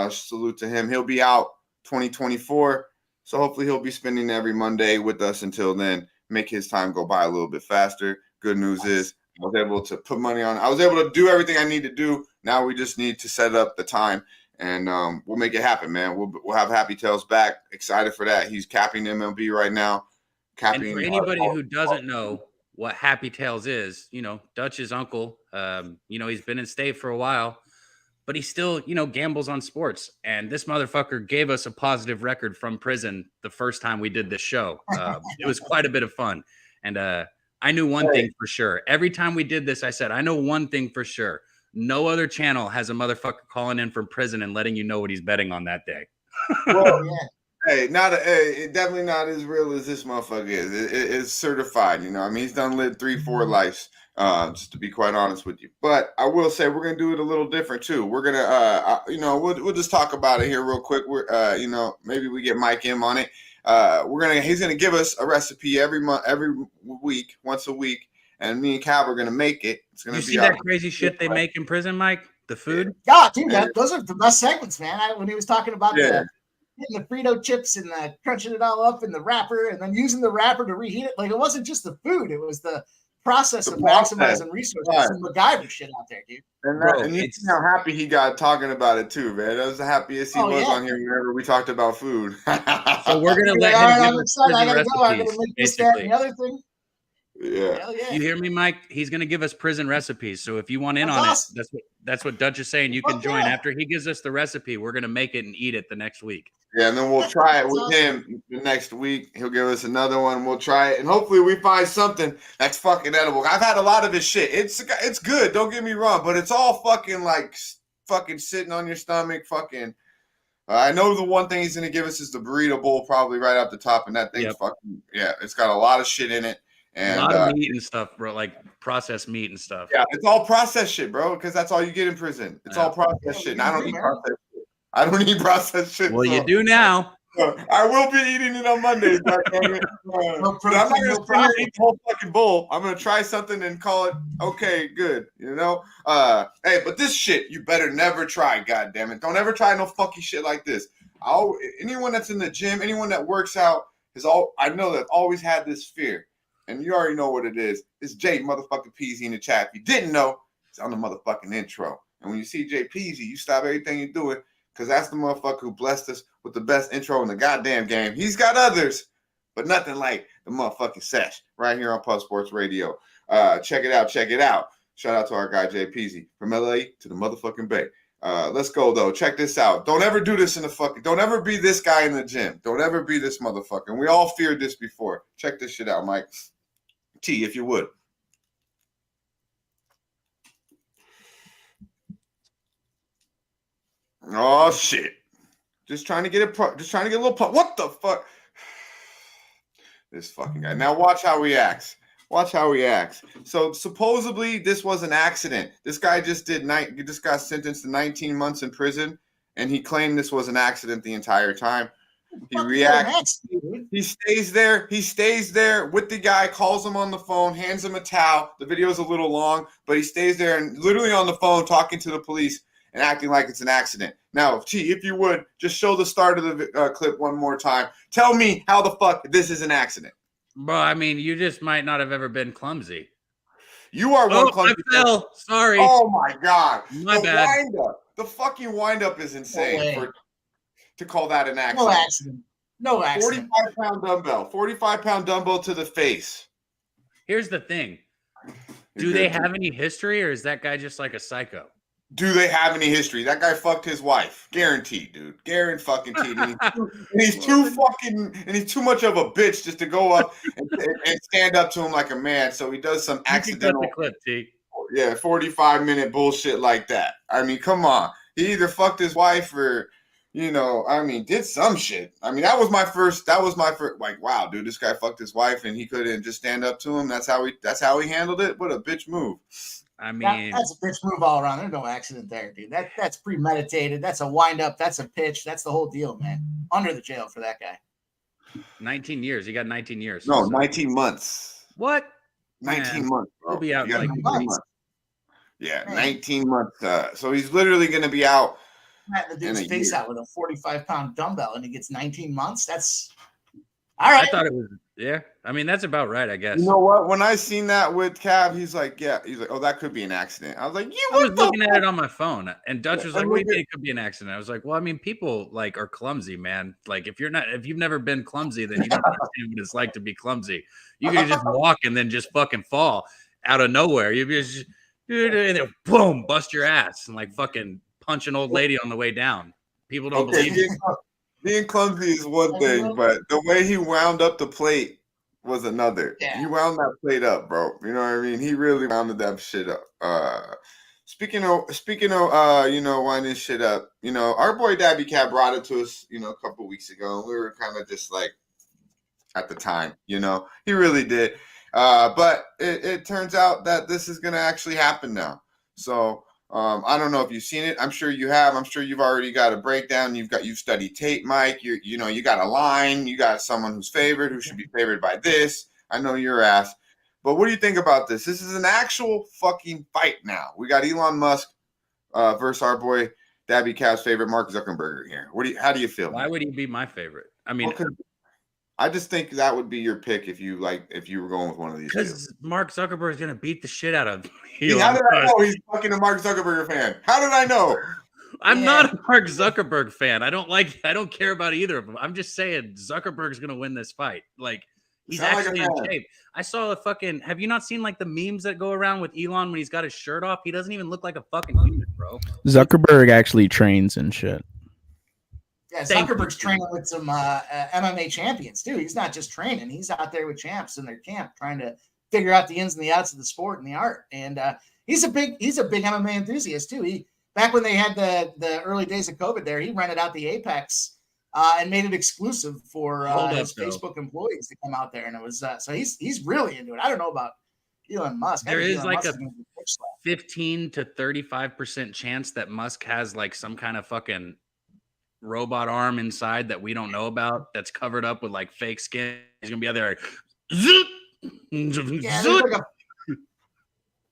Salute to him. He'll be out 2024. So hopefully he'll be spending every Monday with us until then, make his time go by a little bit faster. Good news is I was able to put money on. I was able to do everything I need to do. Now we just need to set up the time and we'll make it happen, man. We'll have Happy Tails back. Excited for that. He's capping MLB right now. And for anybody who doesn't know what Happy Tails is, Dutch's uncle, he's been in state for a while, but he still, gambles on sports. And this motherfucker gave us a positive record from prison the first time we did this show. It was quite a bit of fun. And I knew one thing for sure. Every time we did this, I said, I know one thing for sure. No other channel has a motherfucker calling in from prison and letting you know what he's betting on that day. Well, hey, definitely not as real as this motherfucker is. It's certified, he's done lived 3-4 lives, just to be quite honest with you. But I will say we're gonna do it a little different too. We're gonna, we'll just talk about it here real quick. We're, maybe we get Mike M on it. He's gonna give us a recipe every week, once a week. And me and Cab are gonna make it. It's gonna be. You see that crazy shit they make in prison, Mike? The food? Yeah, dude, those are the best segments, man. When he was talking about getting the Frito chips and crunching it all up in the wrapper, and then using the wrapper to reheat it. Like, it wasn't just the food; it was the process of maximizing resources. Some MacGyver shit out there, dude. And you see how happy he got talking about it too, man. That was the happiest he was on here whenever we talked about food. So we're gonna let him give us prison recipes, I'm gonna make this, that, and the other thing. Yeah. You hear me, Mike? He's going to give us prison recipes. So if you want in on it, that's what Dutch is saying. You can join after he gives us the recipe. We're going to make it and eat it the next week. Yeah, and then we'll try it with him the next week. He'll give us another one. We'll try it, and hopefully we find something that's fucking edible. I've had a lot of his shit. It's good. Don't get me wrong, but it's all fucking sitting on your stomach. Fucking. I know the one thing he's going to give us is the burrito bowl, probably right up the top, and that thing's fucking it's got a lot of shit in it. And, a lot of meat and stuff, bro, like processed meat and stuff. Yeah, it's all processed shit, bro, because that's all you get in prison. It's all processed shit, and I don't eat processed shit. I don't eat processed shit. Well, you do now. I will be eating it on Mondays. I'm not going to sit here and eat the whole fucking bowl. I'm going to try something and call it, okay, good, Hey, but this shit, you better never try, goddammit. Don't ever try no funky shit like this. Anyone that's in the gym, anyone that works out, I know that always had this fear. And you already know what it is. It's Jay motherfucking Peasy in the chat. If you didn't know, it's on the motherfucking intro. And when you see Jay Peasy, you stop everything you're doing, because that's the motherfucker who blessed us with the best intro in the goddamn game. He's got others, but nothing like the motherfucking Sesh right here on Pub Sports Radio. Check it out. Shout out to our guy Jay Peasy from LA to the motherfucking Bay. Let's go though. Check this out. Don't ever do this don't ever be this guy in the gym. Don't ever be this motherfucker. And we all feared this before. Check this shit out, Mike. T, if you would. Oh shit! Just trying to get a little pump. What the fuck? This fucking guy. Now watch how he acts. So supposedly this was an accident. This guy just got sentenced to 19 months in prison, and he claimed this was an accident the entire time. He reacts. He stays there with the guy, calls him on the phone, hands him a towel. The video's a little long, but he stays there and literally on the phone talking to the police and acting like it's an accident. Now, T, if you would, just show the start of the clip one more time. Tell me how the fuck this is an accident. Bro, I mean, you just might not have ever been clumsy. You are one clumsy. I fell. Sorry. Oh, my God. My bad. The fucking wind-up is insane to call that an accident. No accident. 45-pound dumbbell to the face. Here's the thing. Do they have any history, or is that guy just like a psycho? Do they have any history? That guy fucked his wife. Guaranteed, dude. Guaranteed. And he's too much of a bitch just to go up and stand up to him like a man. So he does some accidental clip, T. Yeah, 45-minute bullshit like that. I mean, come on. He either fucked his wife or, did some shit. I mean, that was my first, like, wow, dude, this guy fucked his wife and he couldn't just stand up to him. That's how he handled it. What a bitch move. I mean, that's a bitch move all around. There's no accident there, dude. That's premeditated. That's a wind up. That's a pitch. That's the whole deal, man. Under the jail for that guy. 19 years. He got 19 years. No, 19 months. What? 19 months, bro. He'll be out in like 19 months. Yeah, man. 19 months. So he's literally going to be out. The dude's face out with a 45-pound dumbbell, and he gets 19 months. That's all right. Yeah, I mean that's about right, I guess. You know what? When I seen that with Cab, he's like, oh, that could be an accident. I was like, I was looking at it on my phone, and Dutch was like, "What do you mean it could be an accident?" I was like, "Well, I mean, people like are clumsy, man. Like if you've never been clumsy, then you don't understand what it's like to be clumsy. You can just walk and then just fucking fall out of nowhere. You just and then boom, bust your ass and like fucking punch an old lady on the way down. People don't believe you. Being clumsy is one thing, but the way he wound up the plate was another. Yeah. He wound that plate up, bro. You know what I mean? He really wounded that shit up. Speaking of, winding shit up, our boy Daby Cab brought it to us, a couple weeks ago, and we were kind of just like, at the time, he really did. But it turns out that this is going to actually happen now. So I don't know if you've seen it. I'm sure you have. I'm sure you've already got a breakdown. You've studied tape, Mike. You got a line. You got someone who's favored, who should be favored by this. I know your ass. But what do you think about this? This is an actual fucking fight now. We got Elon Musk versus our boy Daby Cab's favorite, Mark Zuckerberg here. How do you feel? Why would he be my favorite? I mean, I just think that would be your pick if you were going with one of these. Because Mark Zuckerberg is gonna beat the shit out of Elon. How did I know he's fucking a Mark Zuckerberg fan? How did I know? I'm not a Mark Zuckerberg fan. I don't care about either of them. I'm just saying Zuckerberg's gonna win this fight. Like he's actually in shape. I saw have you not seen like the memes that go around with Elon when he's got his shirt off? He doesn't even look like a fucking human, bro. Zuckerberg actually trains and shit. Yeah, Zuckerberg's training with some MMA champions too. He's not just training; he's out there with champs in their camp, trying to figure out the ins and the outs of the sport and the art. And he's a big MMA enthusiast too. Back when they had the early days of COVID, he rented out the Apex and made it exclusive for his Facebook employees to come out there. And it was so he's really into it. I don't know about Elon Musk. There is like a 15 to 35% chance that Musk has like some kind of fucking robot arm inside that we don't know about that's covered up with like fake skin. He's gonna be out there like,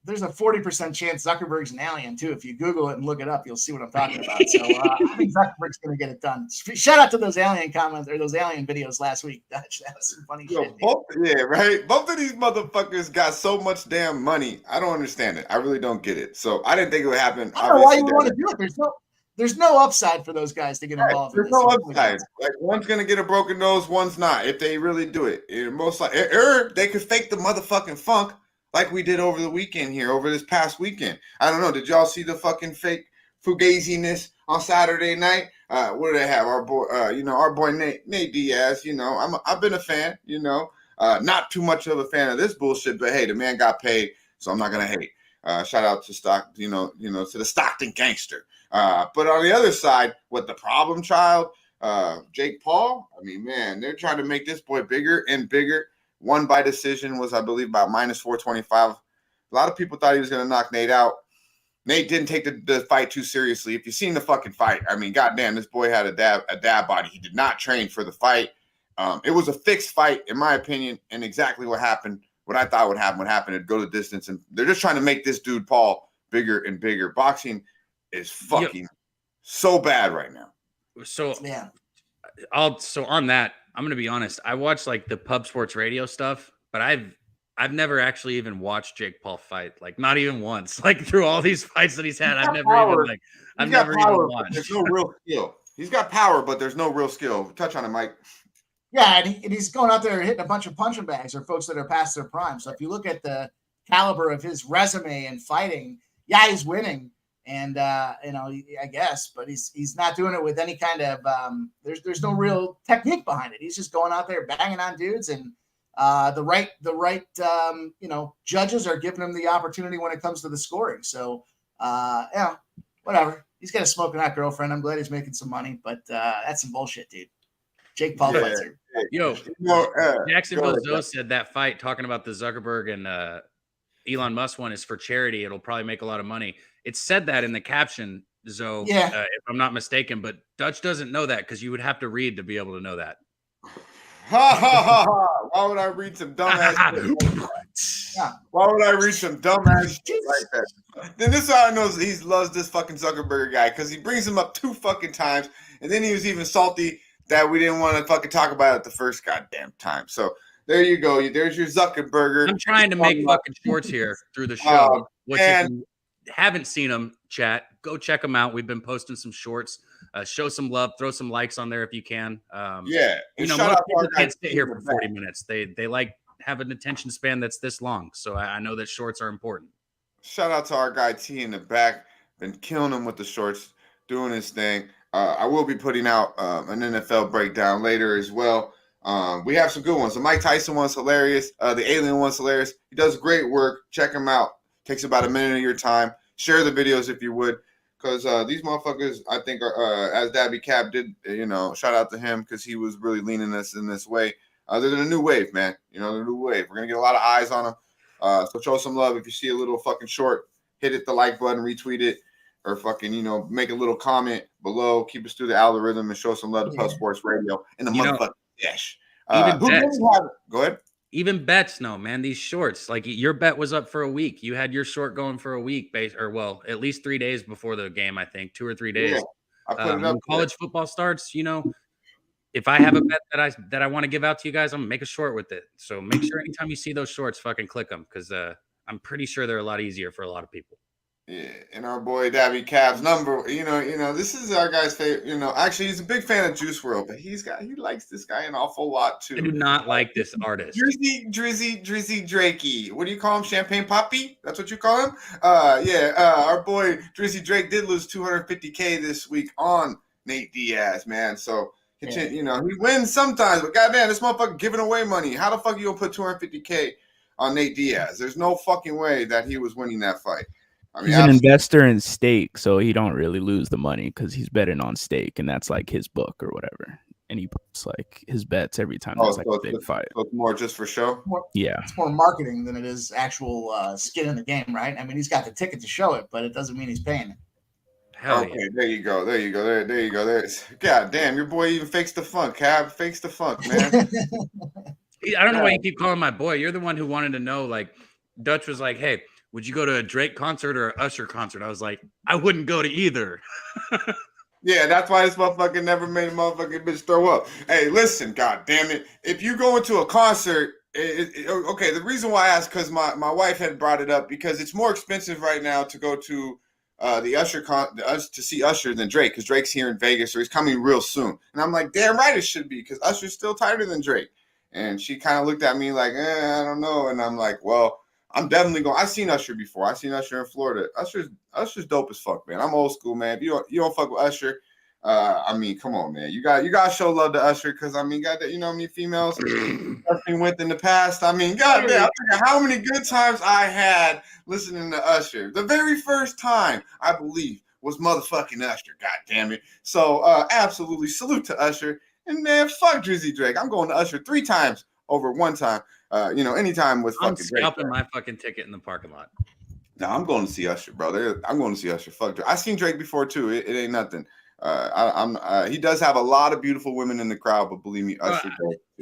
there's a 40% chance Zuckerberg's an alien too. If you Google it and look it up, you'll see what I'm talking about. So I think Zuckerberg's gonna get it done. Shout out to those alien comments or those alien videos last week. That was some funny shit. Both of these motherfuckers got so much damn money. I don't understand it. I really don't get it. So I didn't think it would happen. I don't know why you want to do it. There's no upside for those guys to get involved. There's no upside. Like one's gonna get a broken nose, one's not. If they really do it, most likely, or they could fake the motherfucking funk like we did over the weekend here, over this past weekend. I don't know. Did y'all see the fucking fake fugaziness on Saturday night? What did they have? Our boy Nate Diaz. I've been a fan. Not too much of a fan of this bullshit, but hey, the man got paid, so I'm not gonna hate. Shout out to to the Stockton gangster. But on the other side, with the problem child, Jake Paul, I mean, man, they're trying to make this boy bigger and bigger. Won by decision was, I believe, about minus 425. A lot of people thought he was going to knock Nate out. Nate didn't take the fight too seriously. If you've seen the fucking fight, I mean, goddamn, this boy had a dab body. He did not train for the fight. It was a fixed fight, in my opinion, and exactly what happened. What I thought would happen. It'd go the distance, and they're just trying to make this dude Paul bigger and bigger. Boxing is fucking so bad right now. So yeah, so on that, I'm gonna be honest. I watch like the pub sports radio stuff, but I've never actually even watched Jake Paul fight. Like not even once. Like through all these fights that he's had, I've never even watched. There's no real skill. He's got power, but there's no real skill. Touch on it, Mike. Yeah, and he's going out there hitting a bunch of punching bags or folks that are past their prime. So if you look at the caliber of his resume and fighting, yeah, he's winning. And I guess, but he's not doing it with any kind of there's no real technique behind it. He's just going out there banging on dudes, and the right judges are giving him the opportunity when it comes to the scoring. So whatever. He's got a smoking hot girlfriend. I'm glad he's making some money, but that's some bullshit, dude. Jake Paul fights her. Jacksonville Zoe said that fight talking about the Zuckerberg and Elon Musk one is for charity. It'll probably make a lot of money. It said that in the caption, Zoe, if I'm not mistaken, but Dutch doesn't know that because you would have to read to be able to know that. Ha ha ha ha! Why would I read some dumbass shit? Why would I read some dumbass shit like that? Then this is how I know he loves this fucking Zuckerberg guy, because he brings him up 2 fucking times, and then he was even salty that we didn't want to fucking talk about it the first goddamn time. So There you go. There's your Zuckerberger. I'm trying to make fucking shorts here through the show. If you haven't seen them, chat, go check them out. We've been posting some shorts. Show some love. Throw some likes on there if you can. Yeah. You know, most people can't sit here for 40 minutes. They like have an attention span that's this long. So I know that shorts are important. Shout out to our guy T in the back. Been killing him with the shorts, doing his thing. I will be putting out an NFL breakdown later as well. We have some good ones. The Mike Tyson one's hilarious. The Alien one's hilarious. He does great work. Check him out. Takes about a minute of your time. Share the videos if you would, because these motherfuckers, I think, are, as Daby Cab did, shout out to him because he was really leaning us in this way. They're the new wave, man. The new wave. We're going to get a lot of eyes on them. So show some love. If you see a little fucking short, hit the like button, retweet it, or fucking, make a little comment below. Keep us through the algorithm and show some love to Puff Sports Radio and the motherfucking Sesh. Go ahead. Even bets, no, man. These shorts, like your bet was up for a week. You had your short going for a week, at least 3 days before the game, I think, 2 or 3 days. Yeah, I put it up when college football starts, if I have a bet that I want to give out to you guys, I'm gonna make a short with it. So make sure anytime you see those shorts, fucking click them, because I'm pretty sure they're a lot easier for a lot of people. Yeah, and our boy Daby Cab's number, this is our guy's favorite. Actually, he's a big fan of Juice WRLD, but he likes this guy an awful lot too. I do not like this artist. Drizzy Drakey. What do you call him? Champagne Poppy? That's what you call him? Our boy Drizzy Drake did lose $250K this week on Nate Diaz, man. So he wins sometimes, but goddamn, this motherfucker giving away money. How the fuck you gonna put $250K on Nate Diaz? There's no fucking way that he was winning that fight. He's an investor in stake, so he don't really lose the money because he's betting on stake, and that's like his book or whatever. And he puts like his bets every time there's like a big fight. So it's more just for show? It's more marketing than it is actual skin in the game, right? I mean, he's got the ticket to show it, but it doesn't mean he's paying it. There you go. God damn, your boy even fakes the funk. Cab fakes the funk, man. I don't know why you keep calling my boy. You're the one who wanted to know. Like, Dutch was like, "Hey, would you go to a Drake concert or an Usher concert?" I was like, "I wouldn't go to either." Yeah, that's why this motherfucker never made a motherfucking bitch throw up. Hey, listen, god damn it. If you go into a concert, okay, the reason why I asked, because my wife had brought it up, because it's more expensive right now to go to the Usher to see Usher than Drake, because Drake's here in Vegas, or he's coming real soon. And I'm like, damn right it should be, because Usher's still tighter than Drake. And she kind of looked at me like, I don't know. And I'm like, well, I'm definitely going. I've seen Usher before. I've seen Usher in Florida. Usher's dope as fuck, man. I'm old school, man. If you don't fuck with Usher, come on, man. You got to show love to Usher, because females Usher went in the past. goddamn, I forget how many good times I had listening to Usher. The very first time, I believe, was motherfucking Usher. God damn it. So absolutely salute to Usher. And man, fuck Drizzy Drake. I'm going to Usher 3 times over 1 time. Anytime with fucking Drake. I'm scalping my fucking ticket in the parking lot. No, I'm going to see Usher, brother. I'm going to see Usher. Fuck Drake. I've seen Drake before too. It ain't nothing. He does have a lot of beautiful women in the crowd, but believe me, Usher.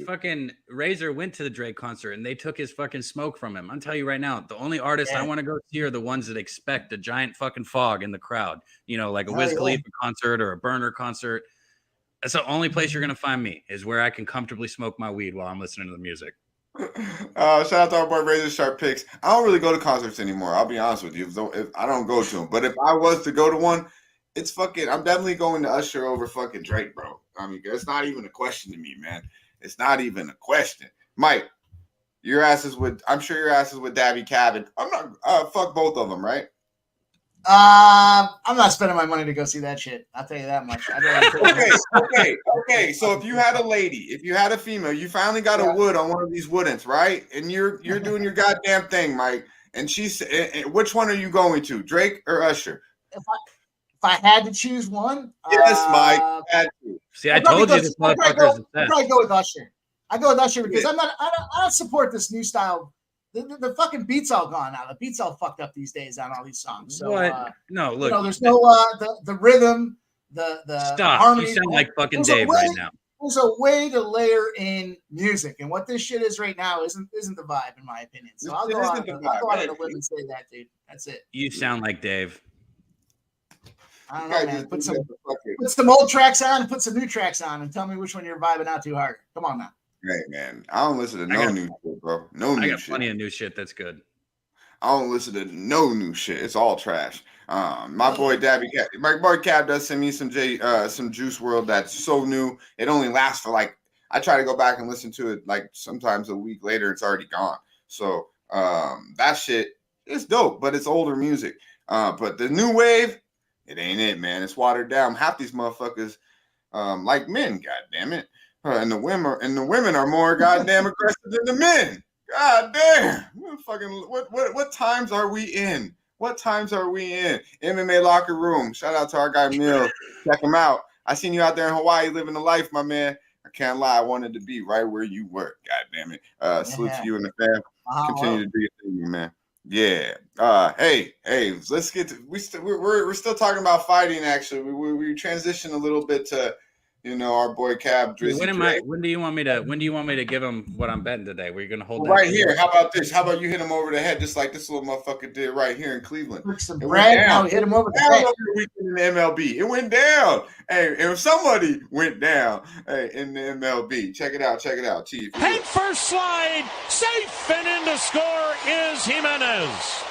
Fucking Razor went to the Drake concert and they took his fucking smoke from him. I'm telling you right now, the only artists I want to go see are the ones that expect a giant fucking fog in the crowd. Like a Wiz Khalifa concert or a Burner concert. That's the only place you're gonna find me, is where I can comfortably smoke my weed while I'm listening to the music. Shout out to our boy Razor Sharp Picks. I don't really go to concerts anymore. I'll be honest with you. If I don't go to them, but if I was to go to one, it's fucking. I'm definitely going to Usher over fucking Drake, bro. It's not even a question to me, man. It's not even a question. Mike, your ass is with. I'm sure your ass is with Daby Cab. I'm not. Fuck both of them, right? I'm not spending my money to go see that shit. I'll tell you that much. Okay. So if you had a lady, if you had a female, you finally got a wood on one of these woodens, right? And you're doing your goddamn thing, Mike. And she's, which one are you going to, Drake or Usher? If I had to choose one, yes, Mike. Had to. See, I told you this motherfucker's obsessed. I'd probably go with Usher. I go with Usher because I don't support this new style. The fucking beat's all gone now. The beat's all fucked up these days on all these songs. So no, look, there's no the rhythm, the stop. harmony. You sound like fucking Dave right now. There's a way to layer in music, and what this shit is right now isn't the vibe, in my opinion. So I'll go out on the limb and say that, dude. That's it. You sound like Dave. I don't know, man. Put some old tracks on and put some new tracks on, and tell me which one you're vibing out too hard. Come on now. Hey man, I don't listen to no new shit, bro. No I new got shit. plenty of new shit that's good. I don't listen to no new shit. It's all trash. My boy Daby Cab, my boy Cab does send me some Juice World that's so new. It only lasts for like, I try to go back and listen to it like sometimes a week later, it's already gone. So that shit is dope, but it's older music. But the new wave, it ain't it, man. It's watered down. Half these motherfuckers like men, god damn it. And the women are more goddamn aggressive than the men. God damn. What times are we in? What times are we in? MMA locker room. Shout out to our guy Mill. Check him out. I seen you out there in Hawaii living the life, my man. I can't lie. I wanted to be right where you were. God damn it. Salute to you and the fam. Continue to do your thing, man. Yeah. Hey, let's get to we're still talking about fighting actually. We transitioned a little bit to our boy Cab. When do you want me to give him what I'm betting today? We're gonna hold that right here. How about this? How about you hit him over the head just like this little motherfucker did right here in Cleveland? Some bread. Now hit him over the head. In the MLB, it went down. Hey, and if somebody went down, in the MLB, check it out, Chief. Head first slide, safe and in to score is Jimenez,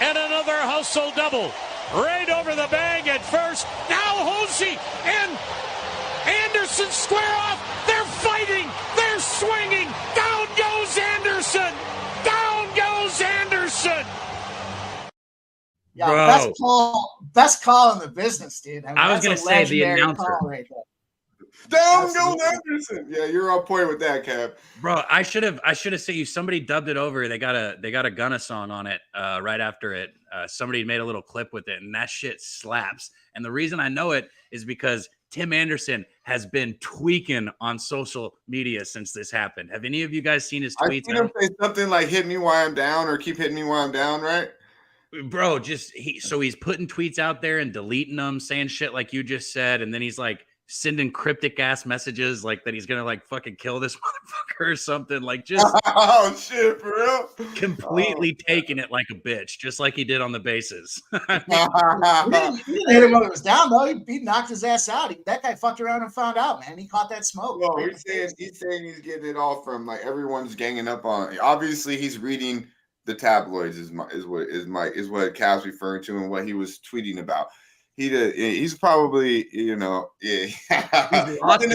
and another hustle double right over the bag at first. Now Hosey and Anderson square off. They're fighting. They're swinging. Down goes Anderson. Down goes Anderson. Yeah, best call in the business, dude. I was going to say the announcer. Right Down goes Anderson. Yeah, you're on point with that, Cap. Bro, I should have said you. Somebody dubbed it over. They got a Gunna song on it right after it. Somebody made a little clip with it, and that shit slaps. And the reason I know it is because Tim Anderson has been tweaking on social media since this happened. Have any of you guys seen his tweets? I seen him say something like "hit me while I'm down" or "keep hitting me while I'm down," right? Bro, he's putting tweets out there and deleting them, saying shit like you just said, and then he's like sending cryptic ass messages like that he's gonna like fucking kill this motherfucker or something. Like just oh shit, for real. Completely taking it like a bitch, just like he did on the bases. He didn't hit him when it was down though. He knocked his ass out. That guy fucked around and found out, man. He caught that smoke. Well, he's saying he's getting it all from like everyone's ganging up on. Obviously, he's reading the tabloids is what Cal's referring to and what he was tweeting about. He's probably he's in his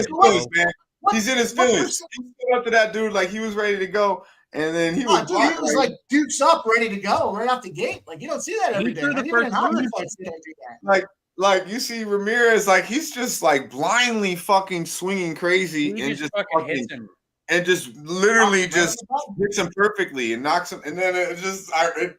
feelings, man. He's in his feelings. He stood up to that dude like he was ready to go, and then he was like dukes up, ready to go right off the gate. Like you don't see that every day. Even in hockey fights, they don't do that. Like you see Ramirez, like he's just like blindly fucking swinging crazy and just fucking hits him. And just literally just hits him perfectly and knocks him, and then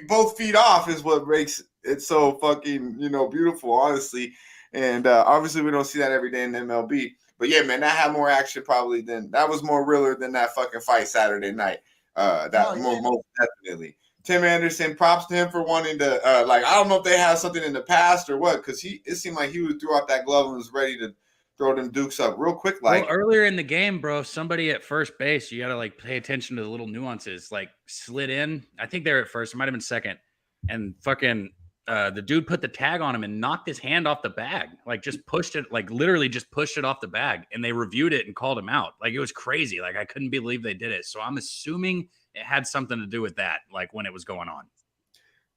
both feet off is what makes it so fucking beautiful, honestly. And obviously we don't see that every day in the MLB. But yeah, man, that had more action probably that was more realer than that fucking fight Saturday night. Most definitely. Tim Anderson, props to him for wanting to I don't know if they had something in the past or what, because it seemed like he threw out that glove and was ready to throw them dukes up real quick. Like earlier in the game, bro, somebody at first base, you got to like pay attention to the little nuances, like slid in. I think they're at first, it might've been second, and fucking the dude put the tag on him and knocked his hand off the bag. Like just pushed it, like literally just pushed it off the bag, and they reviewed it and called him out. Like it was crazy. Like I couldn't believe they did it. So I'm assuming it had something to do with that, like when it was going on.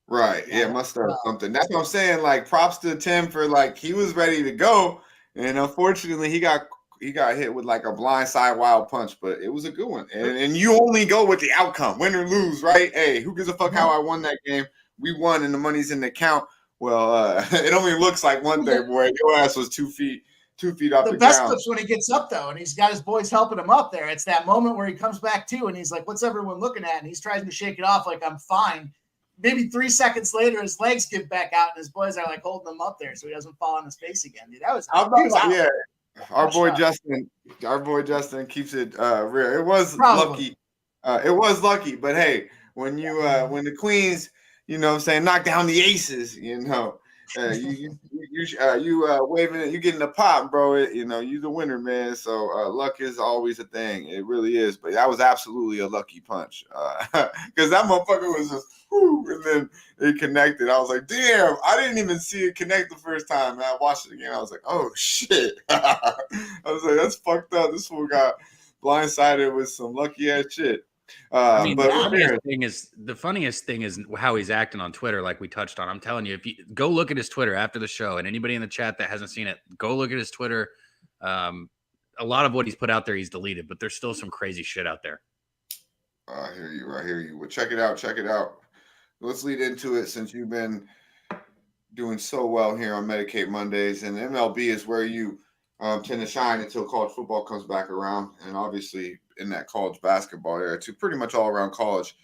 Right. Yeah, it must have something. That's what I'm saying. Like props to Tim for like, he was ready to go. And unfortunately, he got hit with like a blindside wild punch, but it was a good one. And you only go with the outcome, win or lose, right? Hey, who gives a fuck how I won that game? We won, and the money's in the account. Well, it only looks like one thing, boy. Your ass was 2 feet off the ground. The best clip's when he gets up though, and he's got his boys helping him up there. It's that moment where he comes back to, and he's like, "What's everyone looking at?" And he's trying to shake it off like I'm fine. Maybe 3 seconds later, his legs give back out, and his boys are like holding him up there so he doesn't fall on his face again. Dude, that was yeah. Our boy Justin keeps it real. It was lucky. It was lucky, but hey, when the Queens, knock down the aces, you waving it, you getting the pop, bro. You the winner, man. So luck is always a thing. It really is. But that was absolutely a lucky punch, because that motherfucker was just, and then it connected. I was like, damn, I didn't even see it connect the first time. And I watched it again. I was like, oh shit. I was like, that's fucked up. This fool got blindsided with some lucky ass shit. I mean, But the funniest thing is how he's acting on Twitter, like we touched on. I'm telling you, if you go look at his Twitter after the show, and anybody in the chat that hasn't seen it, go look at his Twitter. A lot of what he's put out there, he's deleted, but there's still some crazy shit out there. I hear you. Well, check it out. Let's lead into it since you've been doing so well here on Medicate Mondays, and MLB is where you tend to shine until college football comes back around, and obviously in that college basketball era too, pretty much all around college.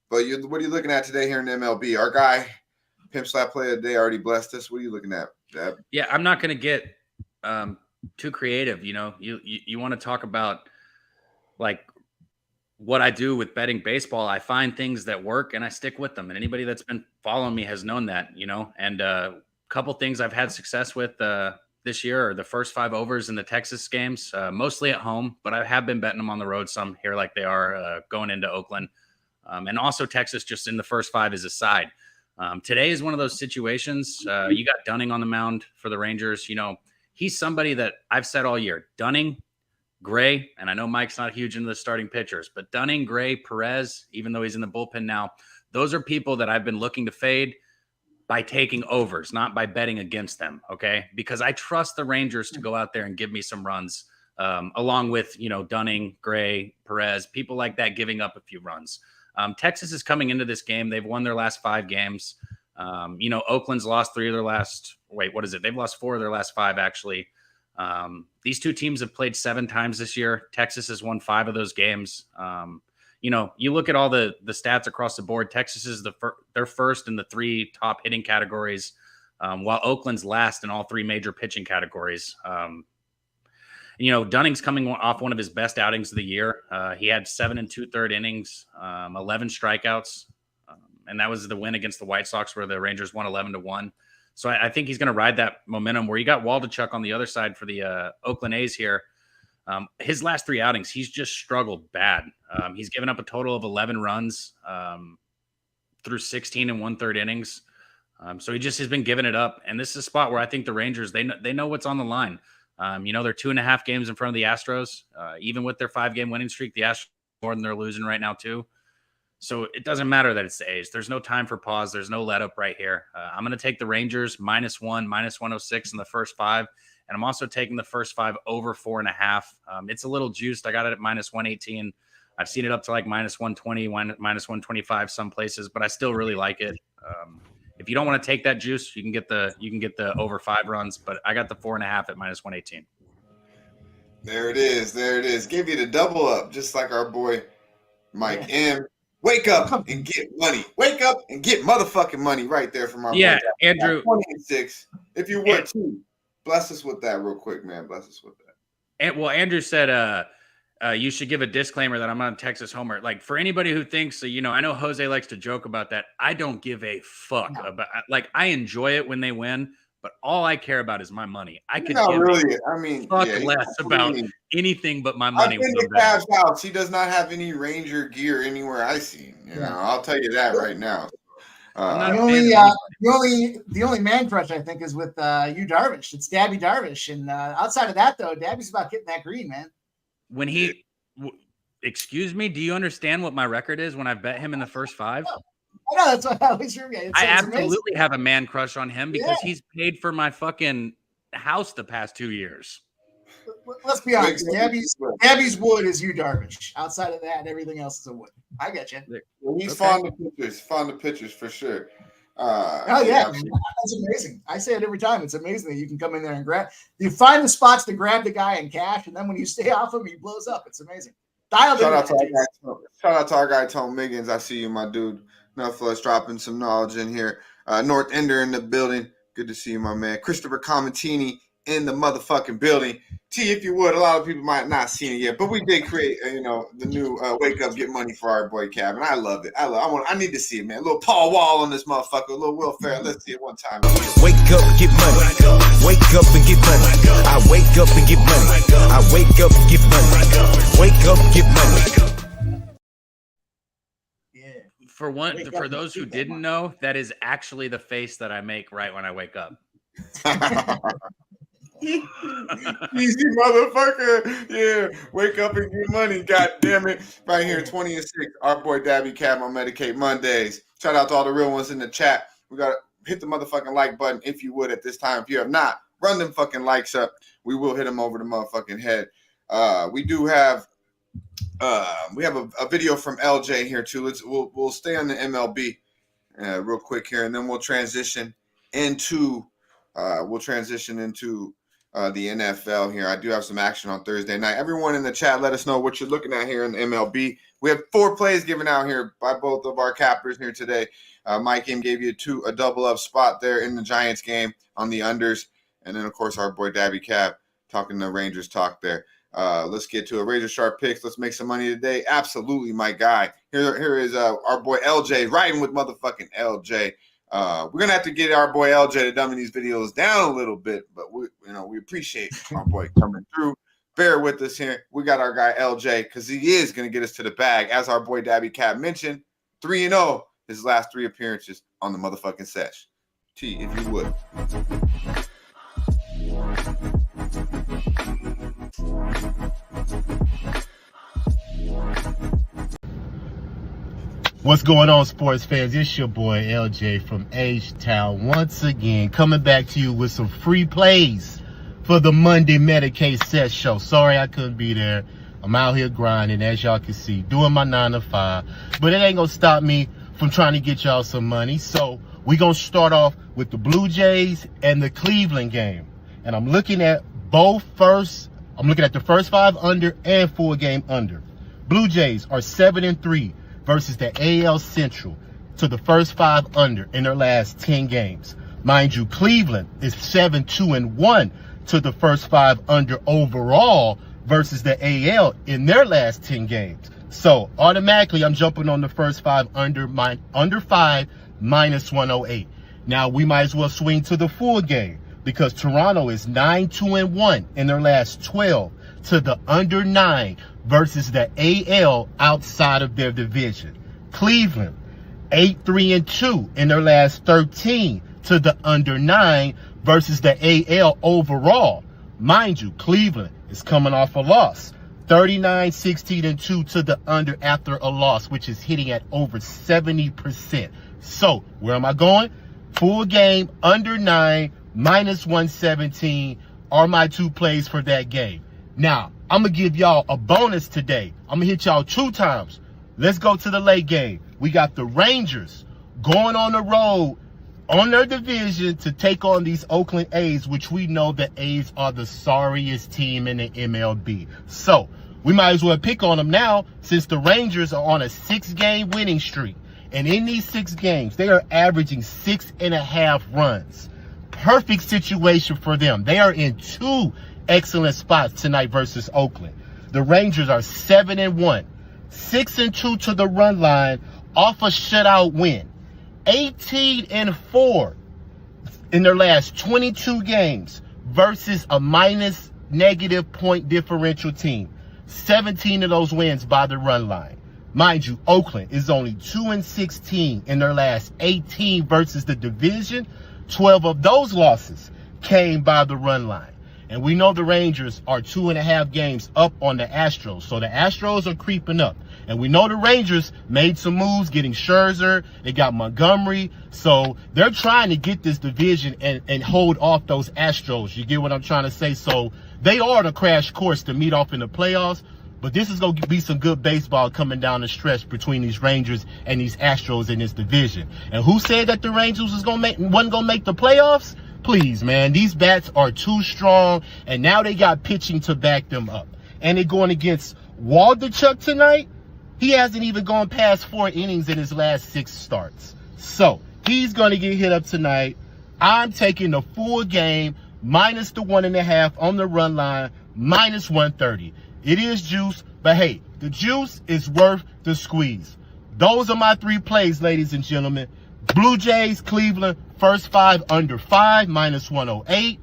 But what are you looking at today here in the MLB? Our guy, Pimp Slap Play of the Day, already blessed us. What are you looking at, Deb? Yeah, I'm not going to get too creative. You know, you want to talk about like what I do with betting baseball. I find things that work and I stick with them. And anybody that's been following me has known that, you know, and a couple things I've had success with this year are the first 5 overs in the Texas games, mostly at home, but I have been betting them on the road some here like they are going into Oakland. And also Texas just in the first 5 is a side. Today is one of those situations. You got Dunning on the mound for the Rangers. You know, he's somebody that I've said all year, Dunning, Gray, and I know Mike's not huge into the starting pitchers, but Dunning, Gray, Perez, even though he's in the bullpen now, those are people that I've been looking to fade by taking overs, not by betting against them, okay? Because I trust the Rangers to go out there and give me some runs, along with, you know, Dunning, Gray, Perez, people like that giving up a few runs. Texas is coming into this game. They've won their last 5 games. You know, Oakland's lost 3 of their last – wait, what is it? They've lost 4 of their last 5, actually. These two teams have played 7 times this year. Texas has won 5 of those games. You know, you look at all the stats across the board. Texas is they're first in the 3 top hitting categories, while Oakland's last in all 3 major pitching categories. You know, Dunning's coming off one of his best outings of the year. He had 7 2/3 innings, 11 strikeouts, and that was the win against the White Sox where the Rangers won 11-1. So I think he's going to ride that momentum where you got Waldichuk on the other side for the Oakland A's here. His last 3 outings, he's just struggled bad. He's given up a total of 11 runs through 16 1/3 innings. So he just has been giving it up. And this is a spot where I think the Rangers, they know what's on the line. You know, they're 2.5 games in front of the Astros. Even with their 5-game winning streak, the Astros more than they're losing right now too. So it doesn't matter that it's the A's. There's no time for pause. There's no let up right here. I'm going to take the Rangers -1, -106 in the first 5. And I'm also taking the first 5 over 4.5. It's a little juiced. I got it at -118. I've seen it up to like -120, -125 some places, but I still really like it. If you don't want to take that juice, you can get the over 5 runs, but I got the 4.5 at -118. There it is. Give you the double up, just like our boy Mike M. Wake up and get money. Wake up and get motherfucking money right there from our boy. Andrew. 26. If you would too, bless us with that real quick, man. Bless us with that. And well, Andrew said you should give a disclaimer that I'm on Texas homer. Like for anybody who thinks, you know, I know Jose likes to joke about that. I don't give a fuck about. Like I enjoy it when they win, but all I care about is my money. I could give less about anything but my money. I've been to Cab's house. He does not have any Ranger gear anywhere I see. You know, I'll tell you that right now. The only man crush I think is with you, Darvish. It's Daby Darvish, and outside of that, though, Daby's about getting that green, man. When he, excuse me, do you understand what my record is when I bet him in the first 5? I know, that's what I always hear. I absolutely have a man crush on him because he's paid for my fucking house the past 2 years. Let's be honest. Daby's wood is you, Darvish. Outside of that, everything else is a wood. I get you. Well, he's fond of pitchers for sure. That's amazing. I say it every time. It's amazing that you can come in there and you find the spots to grab the guy and cash, and then when you stay off him, he blows up. It's amazing. Shout out to our guy Tom Miggins. I see you, my dude. Enough us dropping some knowledge in here. North Ender in the building. Good to see you, my man. Christopher Comentini in the motherfucking building. T, if you would, a lot of people might not seen it yet, but we did create, the new Wake Up, Get Money for our boy Cab, and I love it. I need to see it, man. A little Paul Wall on this motherfucker, a little Will Ferrell. Let's see it one time. Wake up, get money. Wake up and get money. I wake up and get money. I wake up and get money. Wake up, get money. For those who didn't know, that is actually the face that I make right when I wake up. Easy motherfucker. Yeah. Wake up and get money. God damn it. Right here, 20 and 6. Our boy Daby Cab on Medicate Mondays. Shout out to all the real ones in the chat. We got to hit the motherfucking like button if you would at this time. If you have not, run them fucking likes up. We will hit them over the motherfucking head. We do have a video from LJ here too. We'll stay on the MLB real quick here, and then we'll transition into the NFL here. I do have some action on Thursday night. Everyone in the chat, let us know what you're looking at here in the MLB. We have 4 plays given out here by both of our cappers here today. Mike M gave you a double up spot there in the Giants game on the unders. And then, of course, our boy Daby Cab talking the Rangers talk there. Let's get to a razor sharp picks. Let's make some money today. Absolutely, my guy. Here is our boy LJ riding with motherfucking LJ. We're gonna have to get our boy LJ to dummy these videos down a little bit, but we appreciate our boy coming through. Bear with us here. We got our guy LJ because he is gonna get us to the bag. As our boy Daby Cab mentioned, 3-0 his last 3 appearances on the motherfucking Sesh. T, if you would. What's going on, sports fans? It's your boy LJ from HTOWN once again, coming back to you with some free plays for the Monday Medicate Sesh show. Sorry I couldn't be there. I'm out here grinding, as y'all can see, doing my 9 to 5. But it ain't gonna stop me from trying to get y'all some money. So we're gonna start off with the Blue Jays and the Cleveland game. And I'm looking at the first 5 under and full game under. Blue Jays are 7-3 versus the AL Central to the first 5 under in their last 10 games. Mind you, Cleveland is 7-2-1 to the first 5 under overall versus the AL in their last 10 games. So automatically I'm jumping on the first 5 under 5 minus 108. Now we might as well swing to the full game because Toronto is 9-2-1 in their last 12 to the under 9 versus the AL outside of their division. Cleveland 8-3-2 in their last 13 to the under 9 versus the AL overall. Mind you, Cleveland is coming off a loss. 39-16-2 to the under after a loss, which is hitting at over 70%. So where am I going? Full game under 9 minus 117 are my 2 plays for that game. Now, I'm going to give y'all a bonus today. I'm going to hit y'all 2 times. Let's go to the late game. We got the Rangers going on the road on their division to take on these Oakland A's, which we know the A's are the sorriest team in the MLB. So we might as well pick on them now since the Rangers are on a 6-game winning streak. And in these 6 games, they are averaging 6.5 runs. Perfect situation for them. They are in 2 excellent spots tonight versus Oakland. The Rangers are 7-1, 6-2 to the run line off a shutout win. 18-4 in their last 22 games versus a negative point differential team. 17 of those wins by the run line. Mind you, Oakland is only 2-16 in their last 18 versus the division. 12 of those losses came by the run line. And we know the Rangers are 2.5 games up on the Astros. So the Astros are creeping up. And we know the Rangers made some moves, getting Scherzer. They got Montgomery. So they're trying to get this division and hold off those Astros. You get what I'm trying to say? So they are the crash course to meet off in the playoffs. But this is going to be some good baseball coming down the stretch between these Rangers and these Astros in this division. And who said that the Rangers wasn't going to make the playoffs? Please, man, these bats are too strong, and now they got pitching to back them up. And they're going against Waldichuk tonight. He hasn't even gone past 4 innings in his last 6 starts. So he's going to get hit up tonight. I'm taking the full game, minus the 1.5 on the run line, minus 130. It is juice, but hey, the juice is worth the squeeze. Those are my 3 plays, ladies and gentlemen. Blue Jays, Cleveland, first 5 under 5, minus 108.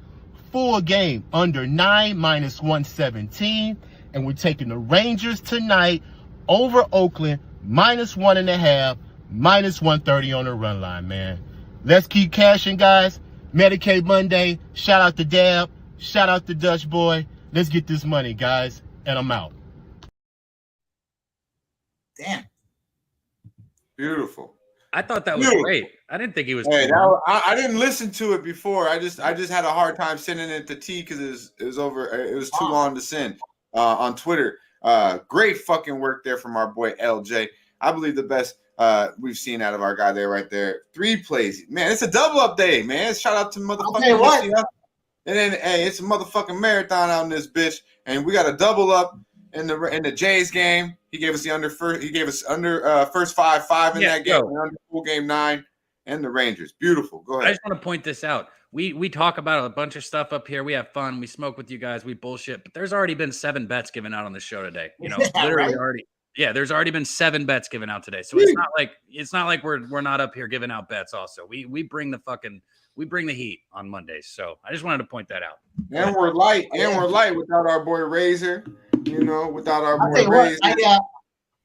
Full game under 9, minus 117. And we're taking the Rangers tonight over Oakland, minus 1.5, minus 130 on the run line, man. Let's keep cashing, guys. Medicate Monday. Shout out to Dab. Shout out to Dutch Boy. Let's get this money, guys. And I'm out. Damn. Beautiful. I thought that was great. I didn't think he was. Hey, I didn't listen to it before. I just had a hard time sending it to T because it was too long to send on Twitter. Great fucking work there from our boy LJ. I believe the best we've seen out of our guy there right there. 3 plays. Man, it's a double up day, man. Shout out to motherfucking and then hey, it's a motherfucking marathon out in this bitch. And we got a double up in the Jays game. He gave us first 5 in that game, and under full game 9, and the Rangers. Beautiful. Go ahead. I just want to point this out. We talk about a bunch of stuff up here. We have fun. We smoke with you guys. We bullshit. But there's already been 7 bets given out on the show today. You know, literally already. Yeah, there's already been 7 bets given out today. So it's not like we're not up here giving out bets. Also, we bring the heat on Mondays. So I just wanted to point that out. And we're light. Without our boy Razor. You know, without our boy Razor.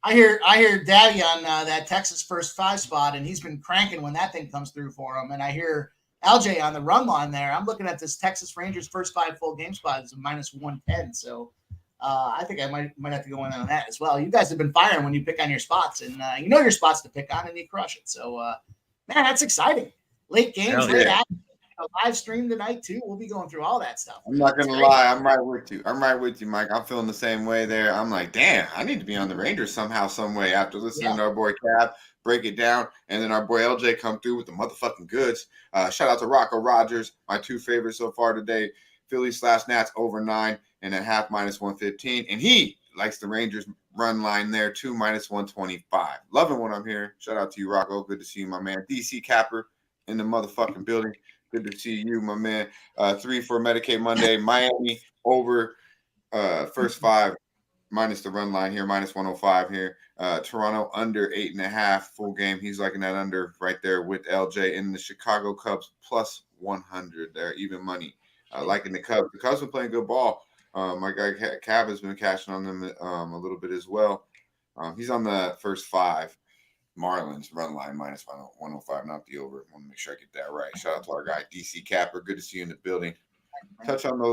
I hear Daddy on that Texas first 5 spot, and he's been cranking when that thing comes through for him. And I hear LJ on the run line there. I'm looking at this Texas Rangers first 5 full game spot is a -110. So I think I might have to go in on that as well. You guys have been firing when you pick on your spots, and you know your spots to pick on, and you crush it. So man, that's exciting. Late games, late action. A live stream tonight too. We'll be going through all that stuff. I'm not gonna lie, I'm right with you, Mike. I'm feeling the same way there. I'm like, damn, I need to be on the Rangers somehow, some way after listening to our boy Cab break it down, and then our boy LJ come through with the motherfucking goods. Shout out to Rocco Rogers, my 2 favorites so far today. Phillies/Nats over 9.5 -115, and he likes the Rangers run line there too -125. Loving what I'm hearing. Shout out to you, Rocco. Good to see you, my man. DC Capper in the motherfucking building. Good to see you, my man. 3 for Medicate Monday. Miami over first 5 minus the run line here, -105 here. Toronto under 8.5 full game. He's liking that under right there with LJ. And the Chicago Cubs +100 there, even money. Liking the Cubs. The Cubs been playing good ball. My guy Cab has been cashing on them a little bit as well. He's on the first 5. Marlins run line -105, not the over. I want to make sure I get that right. Shout out to our guy DC Capper. Good to see you in the building. Touch on a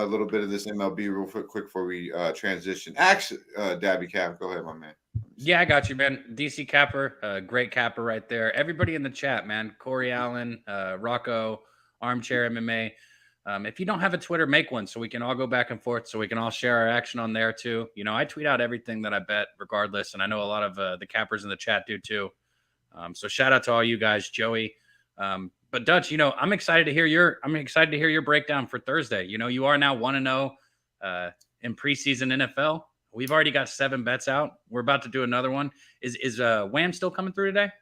little bit of this MLB real quick before we transition. Actually, Daby Cab, go ahead, my man. Yeah, I got you, man. DC Capper, great capper right there. Everybody in the chat, man. Corey Allen, Rocco, Armchair MMA. If you don't have a Twitter, make one so we can all go back and forth, so we can all share our action on there too. You know, I tweet out everything that I bet regardless, and I know a lot of the cappers in the chat do too. So shout out to all you guys, Joey. But Dutch, you know, I'm excited to hear your breakdown for Thursday. You know, you are now 1-0 in preseason NFL. We've already got 7 bets out. We're about to do another one. Is Wham still coming through today?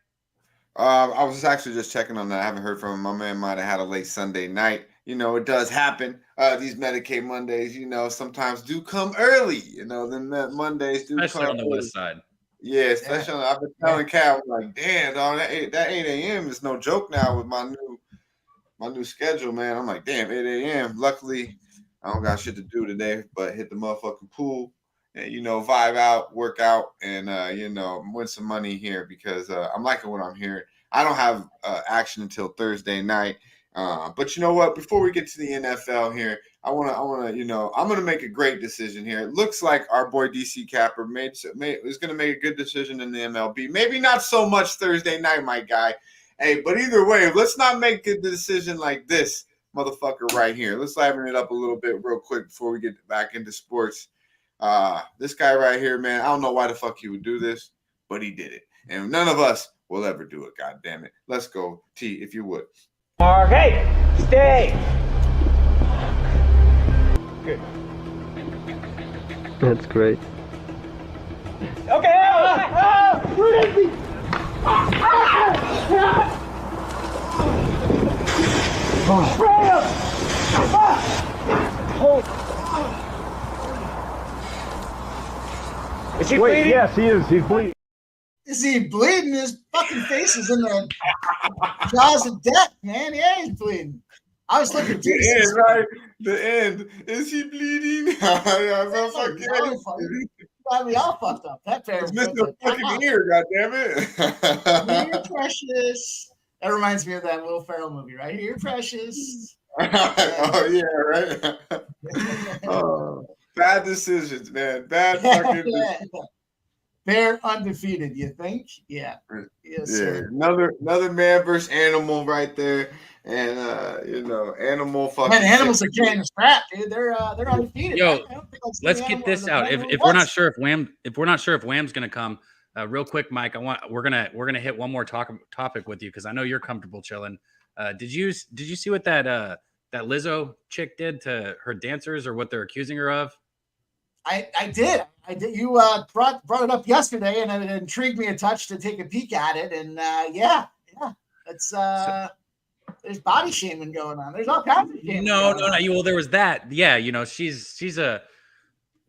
I was actually just checking on that. I haven't heard from him. My man might have had a late Sunday night. You know, it does happen. These Medicate Mondays, you know, sometimes do come early. You know, then Mondays do especially come on the early. West Side. Yeah, especially on. I've been telling Cal, like, damn, dog, that 8 a.m. is no joke now with my new schedule, man. I'm like, damn, 8 a.m. Luckily, I don't got shit to do today, but hit the motherfucking pool and, you know, vibe out, work out, and you know, win some money here because I'm liking what I'm hearing. I don't have action until Thursday night. But you know what? Before we get to the NFL here, I want to, you know, I'm going to make a great decision here. It looks like our boy DC Capper is going to make a good decision in the MLB. Maybe not so much Thursday night, my guy. Hey, but either way, let's not make a decision like this motherfucker right here. Let's liven it up a little bit real quick before we get back into sports. This guy right here, man, I don't know why the fuck he would do this, but he did it. And none of us will ever do it, God damn it. Let's go, T, if you would. Okay, stay. Good. That's great. Okay. Is he bleeding? Yes, he is. He's bleeding. Is he bleeding? His fucking face is in the jaws of death, man. Yeah, he's bleeding. I was looking at the end, right? The end. Is he bleeding? We all fucked up. That pair it's Mr. Fucking Ear, goddammit. You're precious. That reminds me of that Will Ferrell movie, right? You're precious. Oh yeah, right. Oh, bad decisions, man. Bad fucking decisions. They're undefeated, you think? Yeah. Yes, sir. Another man versus animal right there. And animal fucking Man, animals are carrying the strap, dude. They're undefeated. Yo, I don't think I've seen let's an get animal this in the out. Premier If we're not sure if Wham's gonna come, real quick, Mike, we're gonna hit one more topic with you because I know you're comfortable chilling. Did you see what that Lizzo chick did to her dancers or what they're accusing her of? I did. You brought it up yesterday, and it intrigued me a touch to take a peek at it. And yeah, it's there's body shaming going on. There's all kinds of shaming. No. Well, there was that. Yeah, she's a.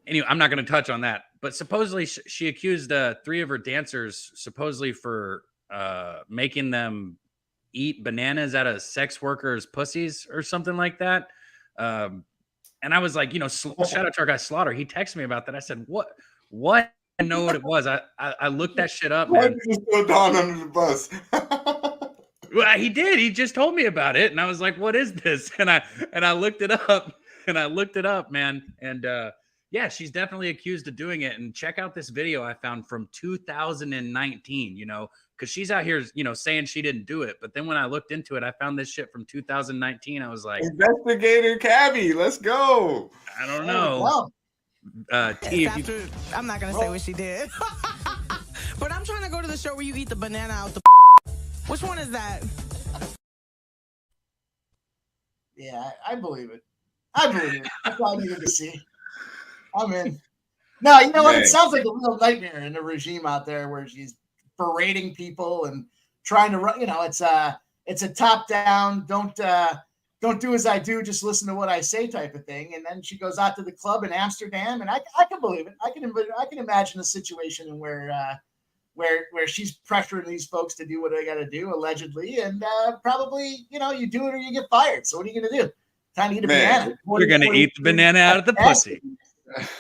Anyway, I'm not going to touch on that. But supposedly, she accused 3 of her dancers supposedly for making them eat bananas out of sex workers' pussies or something like that. And I was like, shout out to our guy Slaughter. He texted me about that. I said, what? I know what it was. I looked that shit up, man. Why did you throw Don under the bus? Well, he did. He just told me about it, and I was like, "What is this?" And I looked it up, man. And yeah, she's definitely accused of doing it. And check out this video I found from 2019. Because she's out here, saying she didn't do it. But then when I looked into it, I found this shit from 2019. I was like, Investigator Cabby, let's go. I don't know. I'm not gonna say what she did, but I'm trying to go to the show where you eat the banana out the. Which one is that? Yeah, I believe it. That's all I needed to see. I'm in. No, you know what? It sounds like a real nightmare in the regime out there where she's berating people and trying to run. It's a top down. Don't do as I do, just listen to what I say type of thing. And then she goes out to the club in Amsterdam, and I can believe it. I can imagine a situation where she's pressuring these folks to do what they got to do, allegedly, and probably, you do it or you get fired. So what are you going to do? Time to eat a banana. You're going to eat the banana out of the pussy.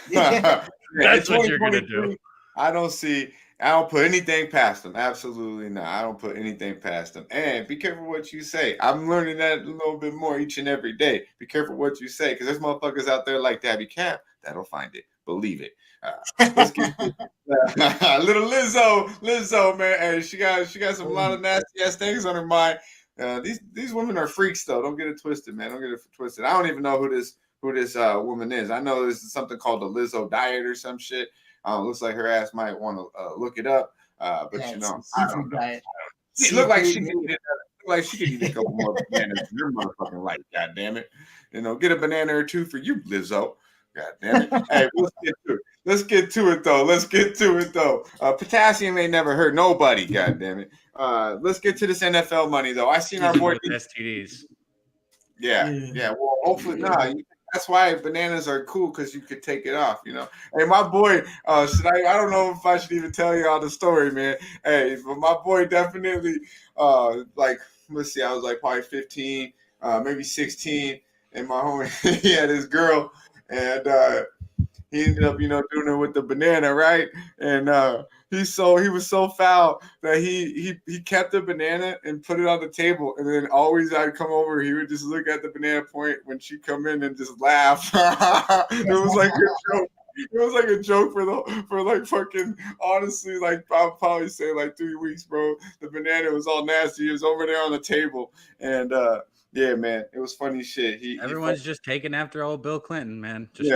Yeah. That's what you're going to do. I don't put anything past them. Absolutely not. I don't put anything past them. And be careful what you say. I'm learning that a little bit more each and every day. Be careful what you say, because there's motherfuckers out there like Daby Cab that'll find it. Believe it. Let's get little Lizzo, man. Hey, she got a lot of nasty ass things on her mind. These women are freaks, though. Don't get it twisted, man. Don't get it twisted. I don't even know who this woman is. I know this is something called the Lizzo diet or some shit. Looks like her ass might want to look it up. But I don't know. It looked like she could eat a couple more bananas in your motherfucking life. God damn it. Get a banana or two for you, Lizzo. God damn it. Hey, let's get to it though. Potassium ain't never hurt nobody. God damn it. Let's get to this NFL money though. I seen our boy STDs. Yeah. Well, hopefully not. That's why bananas are cool, because you could take it off, Hey, my boy, I don't know if I should even tell you all the story, man. Hey, but my boy definitely, let's see, I was like probably 15, maybe 16, and my homie, he had his girl, and he ended up, doing it with the banana, right? And he was so foul that he kept the banana and put it on the table, and then always I'd come over, he would just look at the banana point when she come in and just laugh. It was like a joke. It was like a joke for like fucking, honestly, like I'll probably say like 3 weeks, bro. The banana was all nasty. It was over there on the table, and yeah, man, it was funny shit. Everyone's just taking after old Bill Clinton, man. Just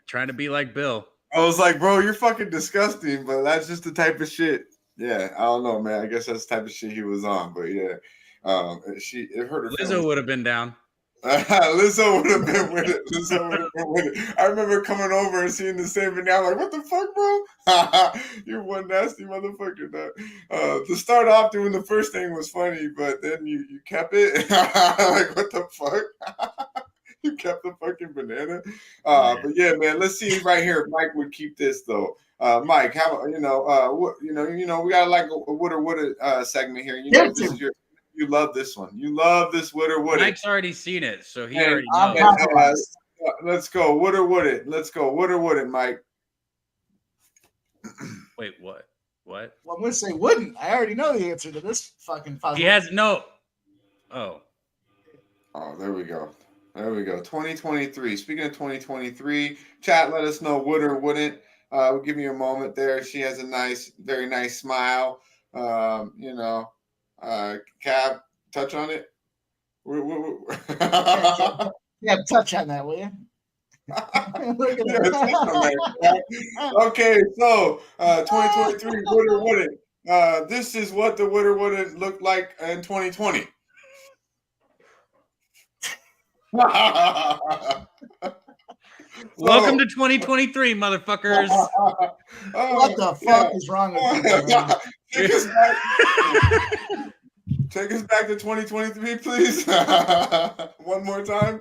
trying to be like Bill. I was like, bro, you're fucking disgusting, but that's just the type of shit. Yeah, I don't know, man. I guess that's the type of shit he was on, but yeah, it hurt her. Lizzo would have been down. Lizzo would have been with it. I remember coming over and seeing the same banana. I'm like, what the fuck, bro? You're one nasty motherfucker. To start off doing the first thing was funny, but then you kept it. Like, what the fuck? You kept the fucking banana. But yeah, man, let's see right here if Mike would keep this though. Mike, how we got like a woulda segment here. This is you love this one. You love this woulda. Mike's already seen it, so he already knows. Let's go. Woulda. Let's go. Woulda, Mike. Wait, what? What? Well, I'm gonna say wouldn't. I already know the answer to this fucking puzzle. He has no. Oh, there we go. There we go. 2023. Speaking of 2023, chat, let us know would or wouldn't. We'll give you a moment there. She has a very nice smile. Cab, touch on it. Yeah, touch on that, will you? Okay, so 2023 would or wouldn't. This is what the would or wouldn't look like in 2020. Welcome to 2023, motherfuckers. What the fuck is wrong with you? Take us back to 2023, please. One more time.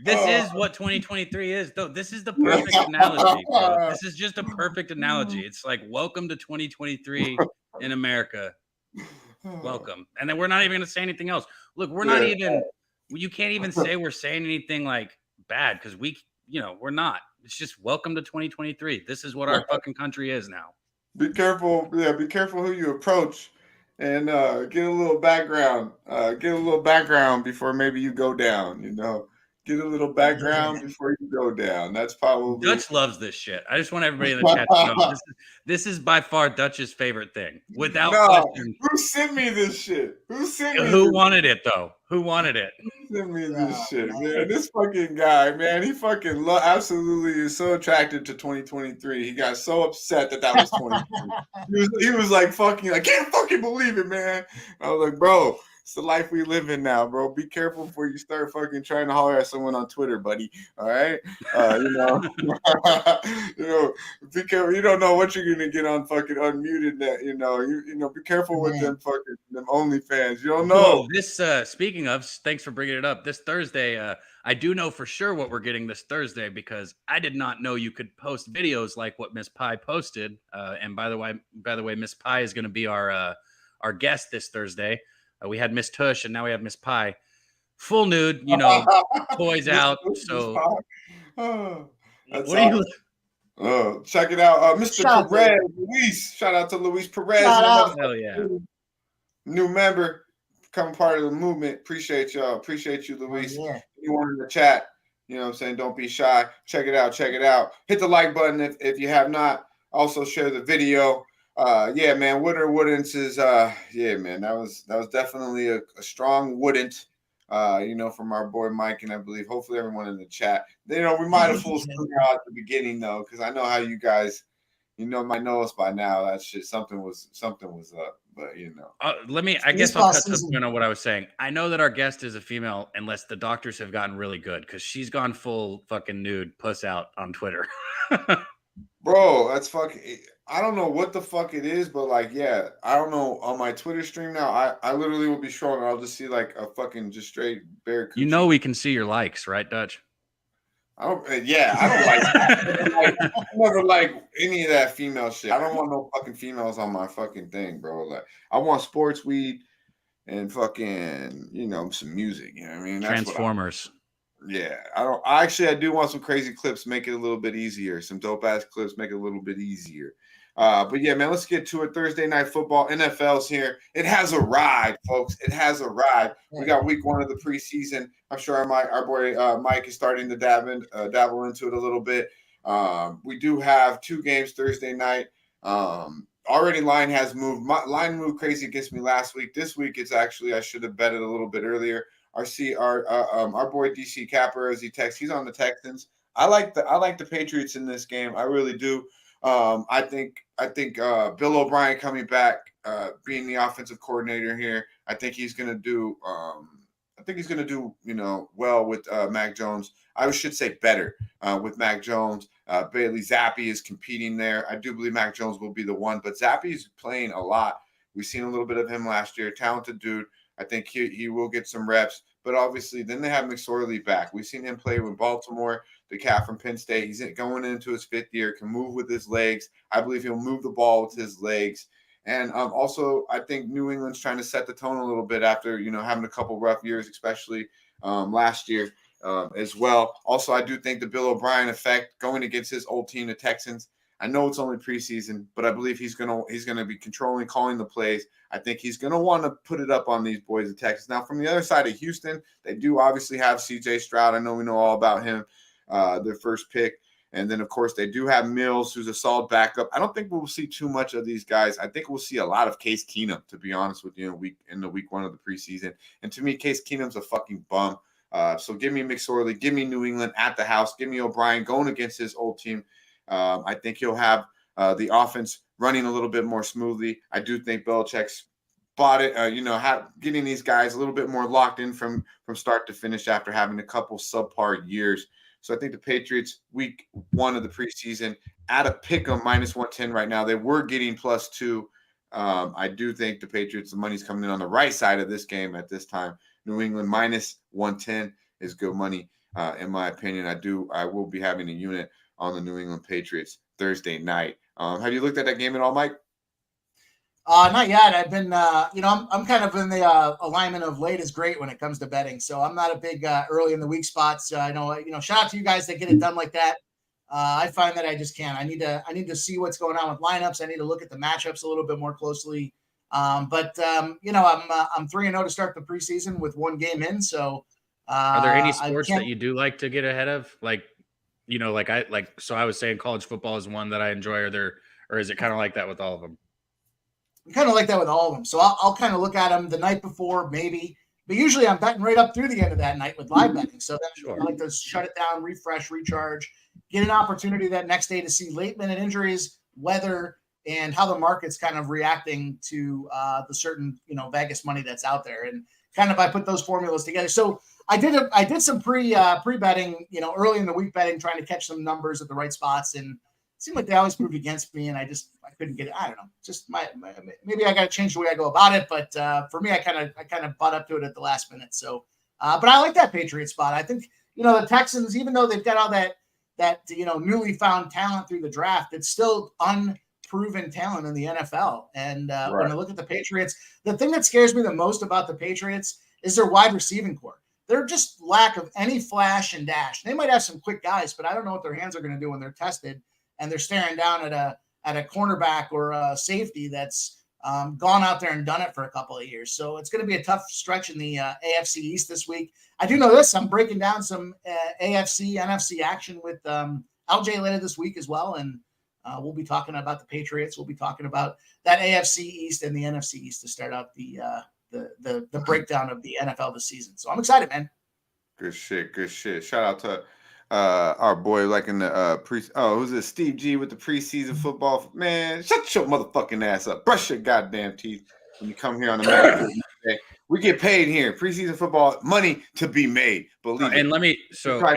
This is what 2023 is, though. This is the perfect analogy, bro. This is just a perfect analogy. It's like, welcome to 2023 in America. Welcome. And then we're not even going to say anything else. Look, we're not even, you can't even say we're saying anything like bad because we're not. It's just welcome to 2023. This is what our fucking country is now. Be careful. Yeah, be careful who you approach. And get a little background. Get a little background before maybe you go down. Get a little background before you go down. That's probably Dutch loves this shit. I just want everybody in the chat to know this is by far Dutch's favorite thing, without question. Who sent me this shit? Who wanted it though? Who wanted it? Who sent me this shit, man? This fucking guy, man. He fucking absolutely is so attracted to 2023. He got so upset that was 2023. he was like fucking. I can't fucking believe it, man. I was like, bro. It's the life we live in now, bro. Be careful before you start fucking trying to holler at someone on Twitter, buddy. All right, be careful. You don't know what you're gonna get on fucking unmuted. That be careful with them OnlyFans. You don't know. This speaking of, thanks for bringing it up. This Thursday, I do know for sure what we're getting this Thursday because I did not know you could post videos like what Miss Pie posted. And by the way, Miss Pie is going to be our guest this Thursday. We had Miss Tush and now we have Miss Pie. Full nude, toys out. So, check it out. Mr. Perez, Luis. Shout out to Luis Perez. Hell yeah. New member, become part of the movement. Appreciate y'all. Appreciate you, Luis. Anyone in the chat, you know what I'm saying? Don't be shy. Check it out. Hit the like button if you have not. Also share the video. Man, would or wouldn't is man, that was definitely a strong wouldn't, from our boy Mike, and I believe hopefully everyone in the chat. We might have fooled out at the beginning though, because I know how you guys, might know us by now. That shit, something was up, but I guess I'll cut the point on what I was saying. I know that our guest is a female, unless the doctors have gotten really good, because she's gone full fucking nude puss out on Twitter. Bro, that's fucking. I don't know what the fuck it is, but I don't know. On my Twitter stream now, I literally will be showing. I'll just see like a fucking just straight bare coochie. We can see your likes, right, Dutch? I don't like. I never like any of that female shit. I don't want no fucking females on my fucking thing, bro. Like, I want sports, weed, and fucking some music. You know what I mean? That's Transformers. I do want some crazy clips, make it a little bit easier. Some dope ass clips, make it a little bit easier. But yeah, man, let's get to it. Thursday night football, NFL's here. It has arrived, folks. It has arrived. We got week 1 of the preseason. I'm sure our boy Mike is starting to dabble into it a little bit. We do have 2 games Thursday night. Already line has moved. Line moved crazy against me last week. This week it's actually I should have betted a little bit earlier. Our boy DC Capper, as he texts, he's on the Texans. I like the Patriots in this game. I really do. I think Bill O'Brien coming back, being the offensive coordinator here. I think he's gonna do. Well with Mac Jones. I should say better with Mac Jones. Bailey Zappi is competing there. I do believe Mac Jones will be the one, but Zappi's playing a lot. We've seen a little bit of him last year. Talented dude. I think he will get some reps, but obviously then they have McSorley back. We've seen him play with Baltimore, the cat from Penn State. He's going into his 5th year, can move with his legs. I believe he'll move the ball with his legs. And also, I think New England's trying to set the tone a little bit after, having a couple rough years, especially last year as well. Also, I do think the Bill O'Brien effect going against his old team, the Texans, I know it's only preseason, but I believe he's gonna be calling the plays. I think he's gonna want to put it up on these boys of Texas. Now, from the other side of Houston, they do obviously have C.J. Stroud. I know we know all about him, their first pick. And then, of course, they do have Mills, who's a solid backup. I don't think we'll see too much of these guys. I think we'll see a lot of Case Keenum, to be honest with you, in the week 1 of the preseason. And to me, Case Keenum's a fucking bum. So give me McSorley, give me New England at the house, give me O'Brien going against his old team. I think he'll have the offense running a little bit more smoothly. I do think Belichick's bought it, getting these guys a little bit more locked in from start to finish after having a couple subpar years. So I think the Patriots, week 1 of the preseason, at a pick 'em -110 right now. They were getting +2. I do think the Patriots, the money's coming in on the right side of this game at this time. New England -110 is good money, in my opinion. I will be having a unit on the New England Patriots Thursday night. Have you looked at that game at all, Mike? Not yet. I've been, I'm kind of in the alignment of late is great when it comes to betting. So I'm not a big early in the week spots. I know, shout out to you guys that get it done like that. I find that I just can't. I need to see what's going on with lineups. I need to look at the matchups a little bit more closely. I'm 3-0 to start the preseason with 1 game in. So are there any sports that you do like to get ahead of? So I was saying college football is one that I enjoy. Or is it kind of like that with all of them? I'm kind of like that with all of them. So I'll kind of look at them the night before, maybe. But usually I'm betting right up through the end of that night with live betting. So then I like to shut it down, refresh, recharge, get an opportunity that next day to see late-minute injuries, weather, and how the market's kind of reacting to the certain, Vegas money that's out there. And kind of I put those formulas together. So I did some pre-betting, early in the week betting, trying to catch some numbers at the right spots. And it seemed like they always moved against me, and I couldn't get it. I don't know. Just maybe I got to change the way I go about it. But for me, I kind of butt up to it at the last minute. So, but I like that Patriot spot. I think the Texans, even though they've got all that newly found talent through the draft, it's still unproven talent in the NFL. And when I look at the Patriots, the thing that scares me the most about the Patriots is their wide receiving core. They're just lack of any flash and dash. They might have some quick guys, but I don't know what their hands are going to do when they're tested and they're staring down at a cornerback or a safety that's gone out there and done it for a couple of years. So it's going to be a tough stretch in the AFC East this week. I do know this. I'm breaking down some AFC, NFC action with LJ later this week as well. And we'll be talking about the Patriots. We'll be talking about that AFC East and the NFC East to start out the breakdown of the NFL this season. So I'm excited, man. Good shit. Shout out to our boy in the who's this? Steve G with the preseason football. Man, shut your motherfucking ass up. Brush your goddamn teeth when you come here on the Medicate Monday. We get paid here. Preseason football, money to be made. Believe it. And let me says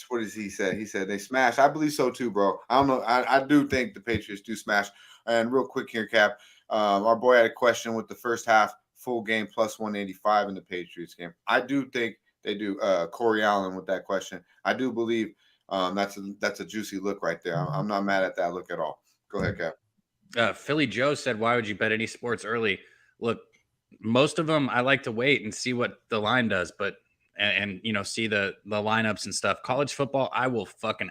what does he say? He said they smash. I believe so too, bro. I don't know. I do think the Patriots do smash. And real quick here, Cap. Our boy had a question with the first half full game +185 in the Patriots game. I do think they do. Corey Allen with that question. I do believe that's a juicy look right there. I'm not mad at that look at all. Go ahead, Cap. Philly Joe said, "Why would you bet any sports early?" Look, most of them I like to wait and see what the line does, but and see the lineups and stuff. College football, I will fucking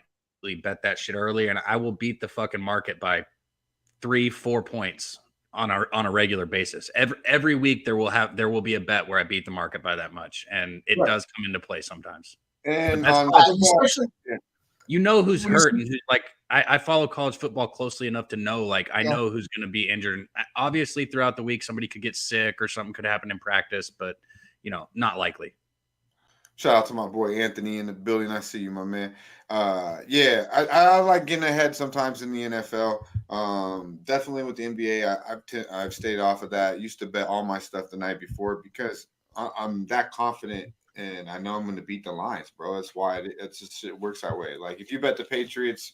bet that shit early, and I will beat the fucking market by 3-4 points on a regular basis. Every week there will be a bet where I beat the market by that much, and it does come into play sometimes. And especially, who's hurt and who's I follow college football closely enough to know I know who's going to be injured. Obviously, throughout the week somebody could get sick or something could happen in practice, but not likely. Shout out to my boy Anthony in the building. I see you, my man. I like getting ahead sometimes in the NFL. Definitely with the NBA, I've stayed off of that. Used to bet all my stuff the night before because I'm that confident and I know I'm going to beat the lines, bro. That's why it works that way. Like if you bet the Patriots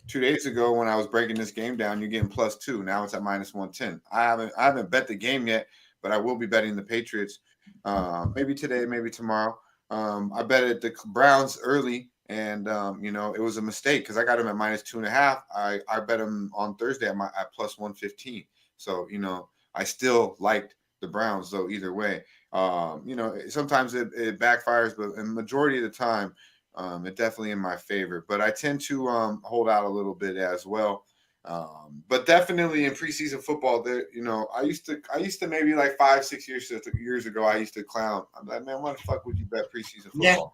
2 days ago when I was breaking this game down, you're getting +2. Now it's at -110. I haven't bet the game yet, but I will be betting the Patriots. Maybe today, maybe tomorrow. I betted the Browns early, and it was a mistake because I got them at -2.5. I bet them on Thursday at +115. So I still liked the Browns though. Either way, sometimes it backfires, but in the majority of the time, It definitely in my favor, but I tend to hold out a little bit as well. But definitely in preseason football, there, I used to maybe like 5-6 years ago, I used to clown. I'm like, man, why the fuck would you bet preseason football?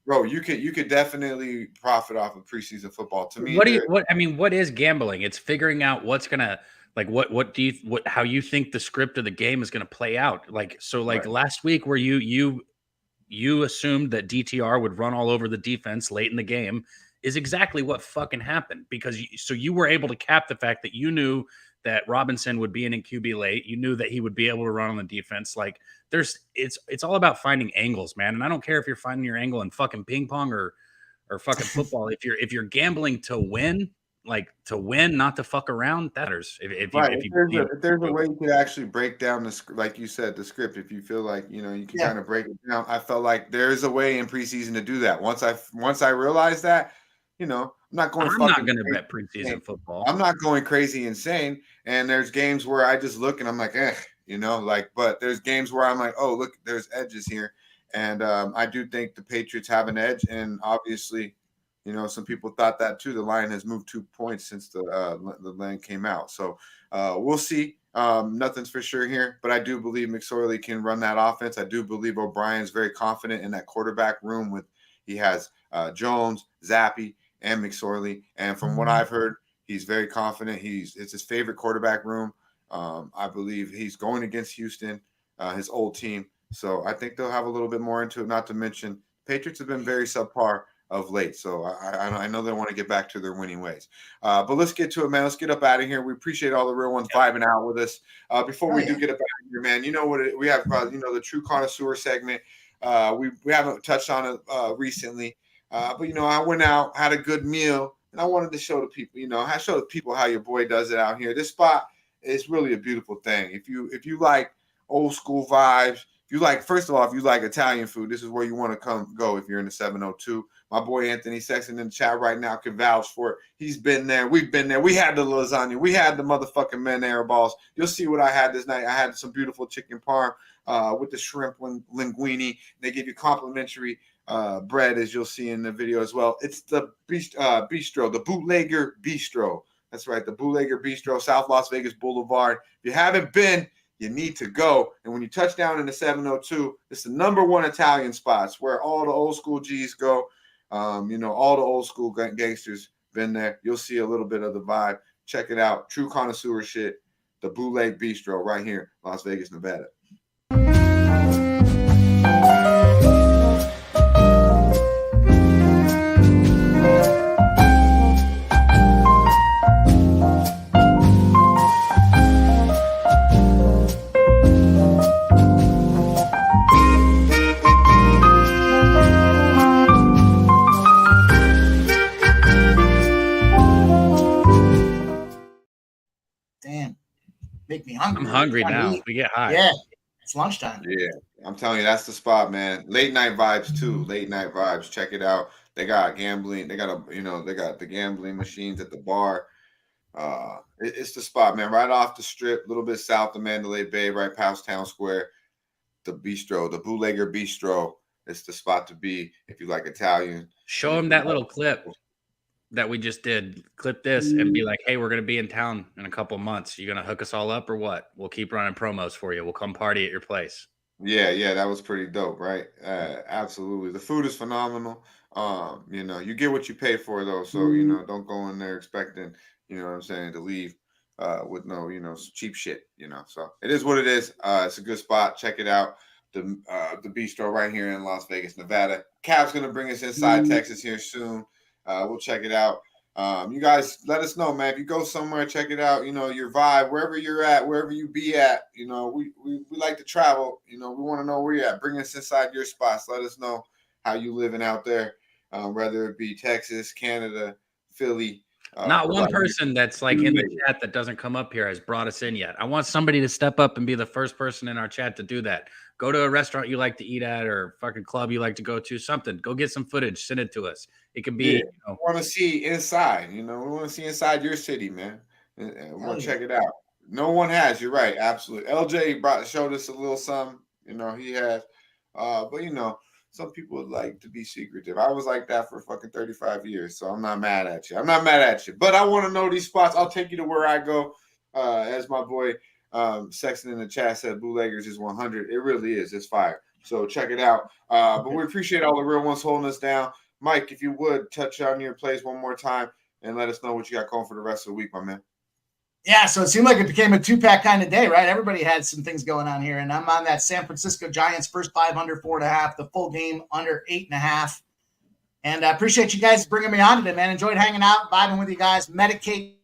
Bro, you could definitely profit off of preseason football. To me, what is gambling? It's figuring out what's gonna how you think the script of the game is gonna play out. Last week where you assumed that DTR would run all over the defense late in the game is exactly what fucking happened, because you were able to cap the fact that you knew that Robinson would be in QB late. You knew that he would be able to run on the defense. Like it's all about finding angles, man. And I don't care if you're finding your angle in fucking ping pong or fucking football. If you're gambling to win, not to fuck around, that matters. If there's a way you could actually break down the, like you said, the script. If you feel like you can kind of break it down, I felt like there's a way in preseason to do that. Once I realized that, I'm not going to bet preseason football. I'm not going crazy insane. And there's games where I just look and I'm like, but there's games where I'm like, oh, look, there's edges here. And I do think the Patriots have an edge. And obviously, some people thought that too. The line has moved 2 points since the line came out. So we'll see. Nothing's for sure here, but I do believe McSorley can run that offense. I do believe O'Brien's very confident in that quarterback room. He has Jones, Zappy, and McSorley. And from what I've heard, he's very confident. It's his favorite quarterback room. I believe he's going against Houston, his old team. So I think they'll have a little bit more into it. Not to mention, Patriots have been very subpar of late. So I know they want to get back to their winning ways. But let's get to it, man. Let's get up out of here. We appreciate all the real ones vibing out with us. Before we do get up out of here, man, we have, the True Connoisseur segment. We haven't touched on it recently. But I went out, had a good meal, and I wanted to show the people, I show the people how your boy does it out here. This spot is really a beautiful thing. If you like old school vibes, first of all, if you like Italian food, this is where you want to go if you're in the 702. My boy Anthony Sexton in the chat right now can vouch for it. He's been there. We've been there. We had the lasagna. We had the motherfucking Menera balls. You'll see what I had this night. I had some beautiful chicken parm with the shrimp linguine. They give you complimentary bread, as you'll see in the video as well. It's the bistro, the Bootlegger Bistro. That's right, the Bootlegger Bistro, South Las Vegas Boulevard. If you haven't been, you need to go. And when you touch down in the 702, it's the #1 Italian spots where all the old school G's go. All the old school gangsters been there. You'll see a little bit of the vibe. Check it out. True connoisseur shit. The Bootleg Bistro right here, Las Vegas, Nevada. Make me hungry. I'm hungry now. We get high. Yeah, it's lunchtime. Yeah, I'm telling you, that's the spot, man. Late night vibes too. Late night vibes. Check it out. They got gambling. They got they got the gambling machines at the bar. It's the spot, man. Right off the strip, a little bit south of Mandalay Bay, right past Town Square. The bistro, the Bootlegger Bistro. It's the spot to be if you like Italian. Show them that little clip that we just did. Clip this and be like, hey, we're going to be in town in a couple months. You going to hook us all up or what? We'll keep running promos for you. We'll come party at your place. Yeah, that was pretty dope, right? Absolutely. The food is phenomenal. You get what you pay for though. So, don't go in there expecting, to leave with no, cheap shit, So it is what it is. It's a good spot. Check it out. The bistro right here in Las Vegas, Nevada. Cab's going to bring us inside Texas here soon. We'll check it out. You guys let us know, man. If you go somewhere, check it out. Your vibe, wherever you're at, wherever you be at. We like to travel. We want to know where you're at. Bring us inside your spots. Let us know how you living out there, whether it be Texas, Canada, Philly. Not one person that's like in the chat that doesn't come up here has brought us in yet. I want somebody to step up and be the first person in our chat to do that. Go to a restaurant you like to eat at or fucking club you like to go to, something. Go get some footage. Send it to us. It can be. We want to see inside. We want to see inside your city, man. We want to check it out. No one has. You're right. Absolutely. LJ showed us a little something. He has. But some people would like to be secretive. I was like that for fucking 35 years, so I'm not mad at you. I'm not mad at you, but I want to know these spots. I'll take you to where I go. As my boy Sexton in the chat said, Bootleggers is 100. It really is. It's fire. So check it out. But we appreciate all the real ones holding us down. Mike, if you would touch on your plays one more time and let us know what you got going for the rest of the week, my man. Yeah, so it seemed like it became a two-pack kind of day, right? Everybody had some things going on here, and I'm on that San Francisco Giants first 5 under 4.5, the full game under 8.5. And I appreciate you guys bringing me on today, man. Enjoyed hanging out, vibing with you guys. Medicate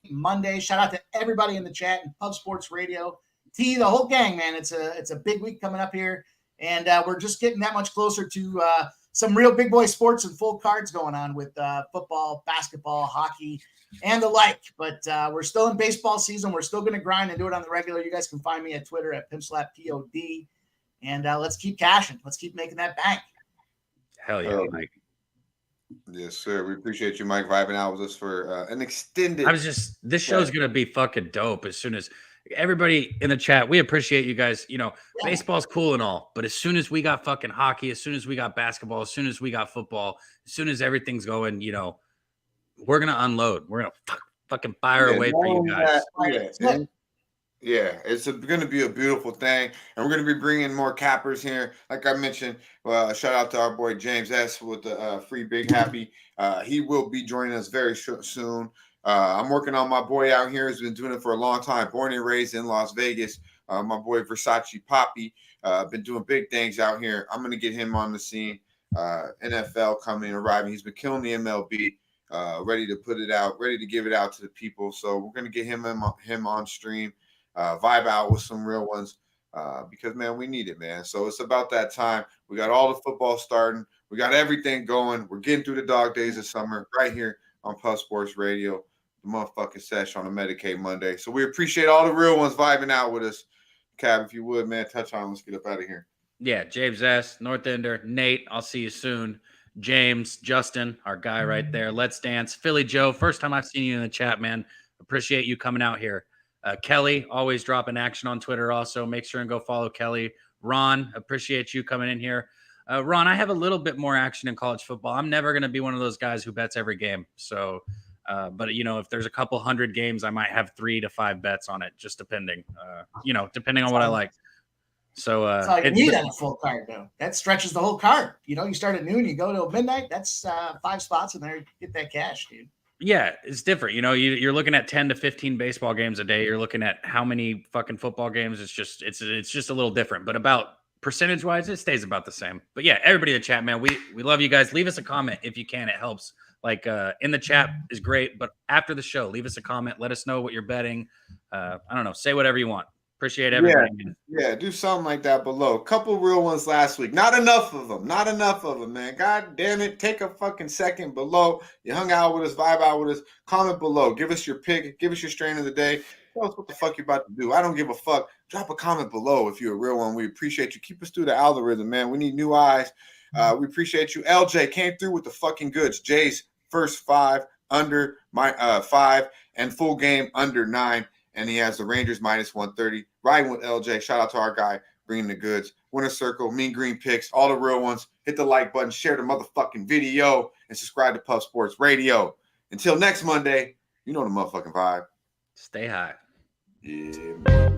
Monday. Shout out to everybody in the chat and Pub Sports Radio. T, the whole gang, man. It's a big week coming up here, and we're just getting that much closer to some real big boy sports and full cards going on with football, basketball, hockey, and the like. But we're still in baseball season. We're still going to grind and do it on the regular. You guys can find me at Twitter at PimpSlapPOD. And let's keep cashing. Let's keep making that bank. Hell yeah, Mike. Yes, sir. We appreciate you, Mike, vibing out with us for an extended. This show's going to be fucking dope as soon as everybody in the chat. We appreciate you guys. You know, baseball's cool and all, but as soon as we got fucking hockey, as soon as we got basketball, as soon as we got football, as soon as everything's going, you know, we're going to unload. We're going to fucking fire away for you guys. Yeah, it's going to be a beautiful thing. And we're going to be bringing more cappers here. Like I mentioned, shout out to our boy James S. with the Free Big Happy. He will be joining us very soon. I'm working on my boy out here who's been doing it for a long time, born and raised in Las Vegas. My boy Versace Poppy, been doing big things out here. I'm going to get him on the scene. NFL coming, arriving. He's been killing the MLB. Ready to put it out, ready to give it out to the people. So we're going to get him on stream, vibe out with some real ones because, man, we need it, man. So it's about that time. We got all the football starting. We got everything going. We're getting through the dog days of summer right here on Pub Sports Radio, the motherfucking Sesh on a Medicate Monday. So we appreciate all the real ones vibing out with us. Cab, if you would, man, touch on. Let's get up out of here. Yeah, James S., North Ender, Nate, I'll see you soon. James, Justin, our guy right there. Let's Dance. Philly Joe, first time I've seen you in the chat, man. Appreciate you coming out here. Kelly, always dropping action on Twitter also. Make sure and go follow Kelly. Ron, appreciate you coming in here. Ron, I have a little bit more action in college football. I'm never going to be one of those guys who bets every game. So, but, you know, if there's a couple hundred games, I might have 3 to 5 bets on it, just depending, depending on what I like. So it's like you need that full card though. That stretches the whole card. You know, you start at noon, you go till midnight. That's 5 spots in there. Get that cash, dude. Yeah, it's different. You know, you're looking at 10 to 15 baseball games a day. You're looking at how many fucking football games. It's just a little different. But about percentage wise, it stays about the same. But yeah, everybody in the chat, man, we love you guys. Leave us a comment if you can. It helps. Like in the chat is great, but after the show, leave us a comment. Let us know what you're betting. I don't know. Say whatever you want. Appreciate everybody. Yeah, do something like that below. Couple real ones last week. Not enough of them, man. God damn it. Take a fucking second below. You hung out with us, vibe out with us. Comment below. Give us your pick. Give us your strain of the day. Tell us what the fuck you're about to do. I don't give a fuck. Drop a comment below if you're a real one. We appreciate you. Keep us through the algorithm, man. We need new eyes. We appreciate you. LJ came through with the fucking goods. Jay's first 5 under 5 and full game under 9. And he has the Rangers minus 130. Riding with LJ. Shout out to our guy bringing the goods. Winner Circle, Mean Green Picks, all the real ones. Hit the like button, share the motherfucking video, and subscribe to Pub Sports Radio. Until next Monday, you know the motherfucking vibe. Stay high. Yeah.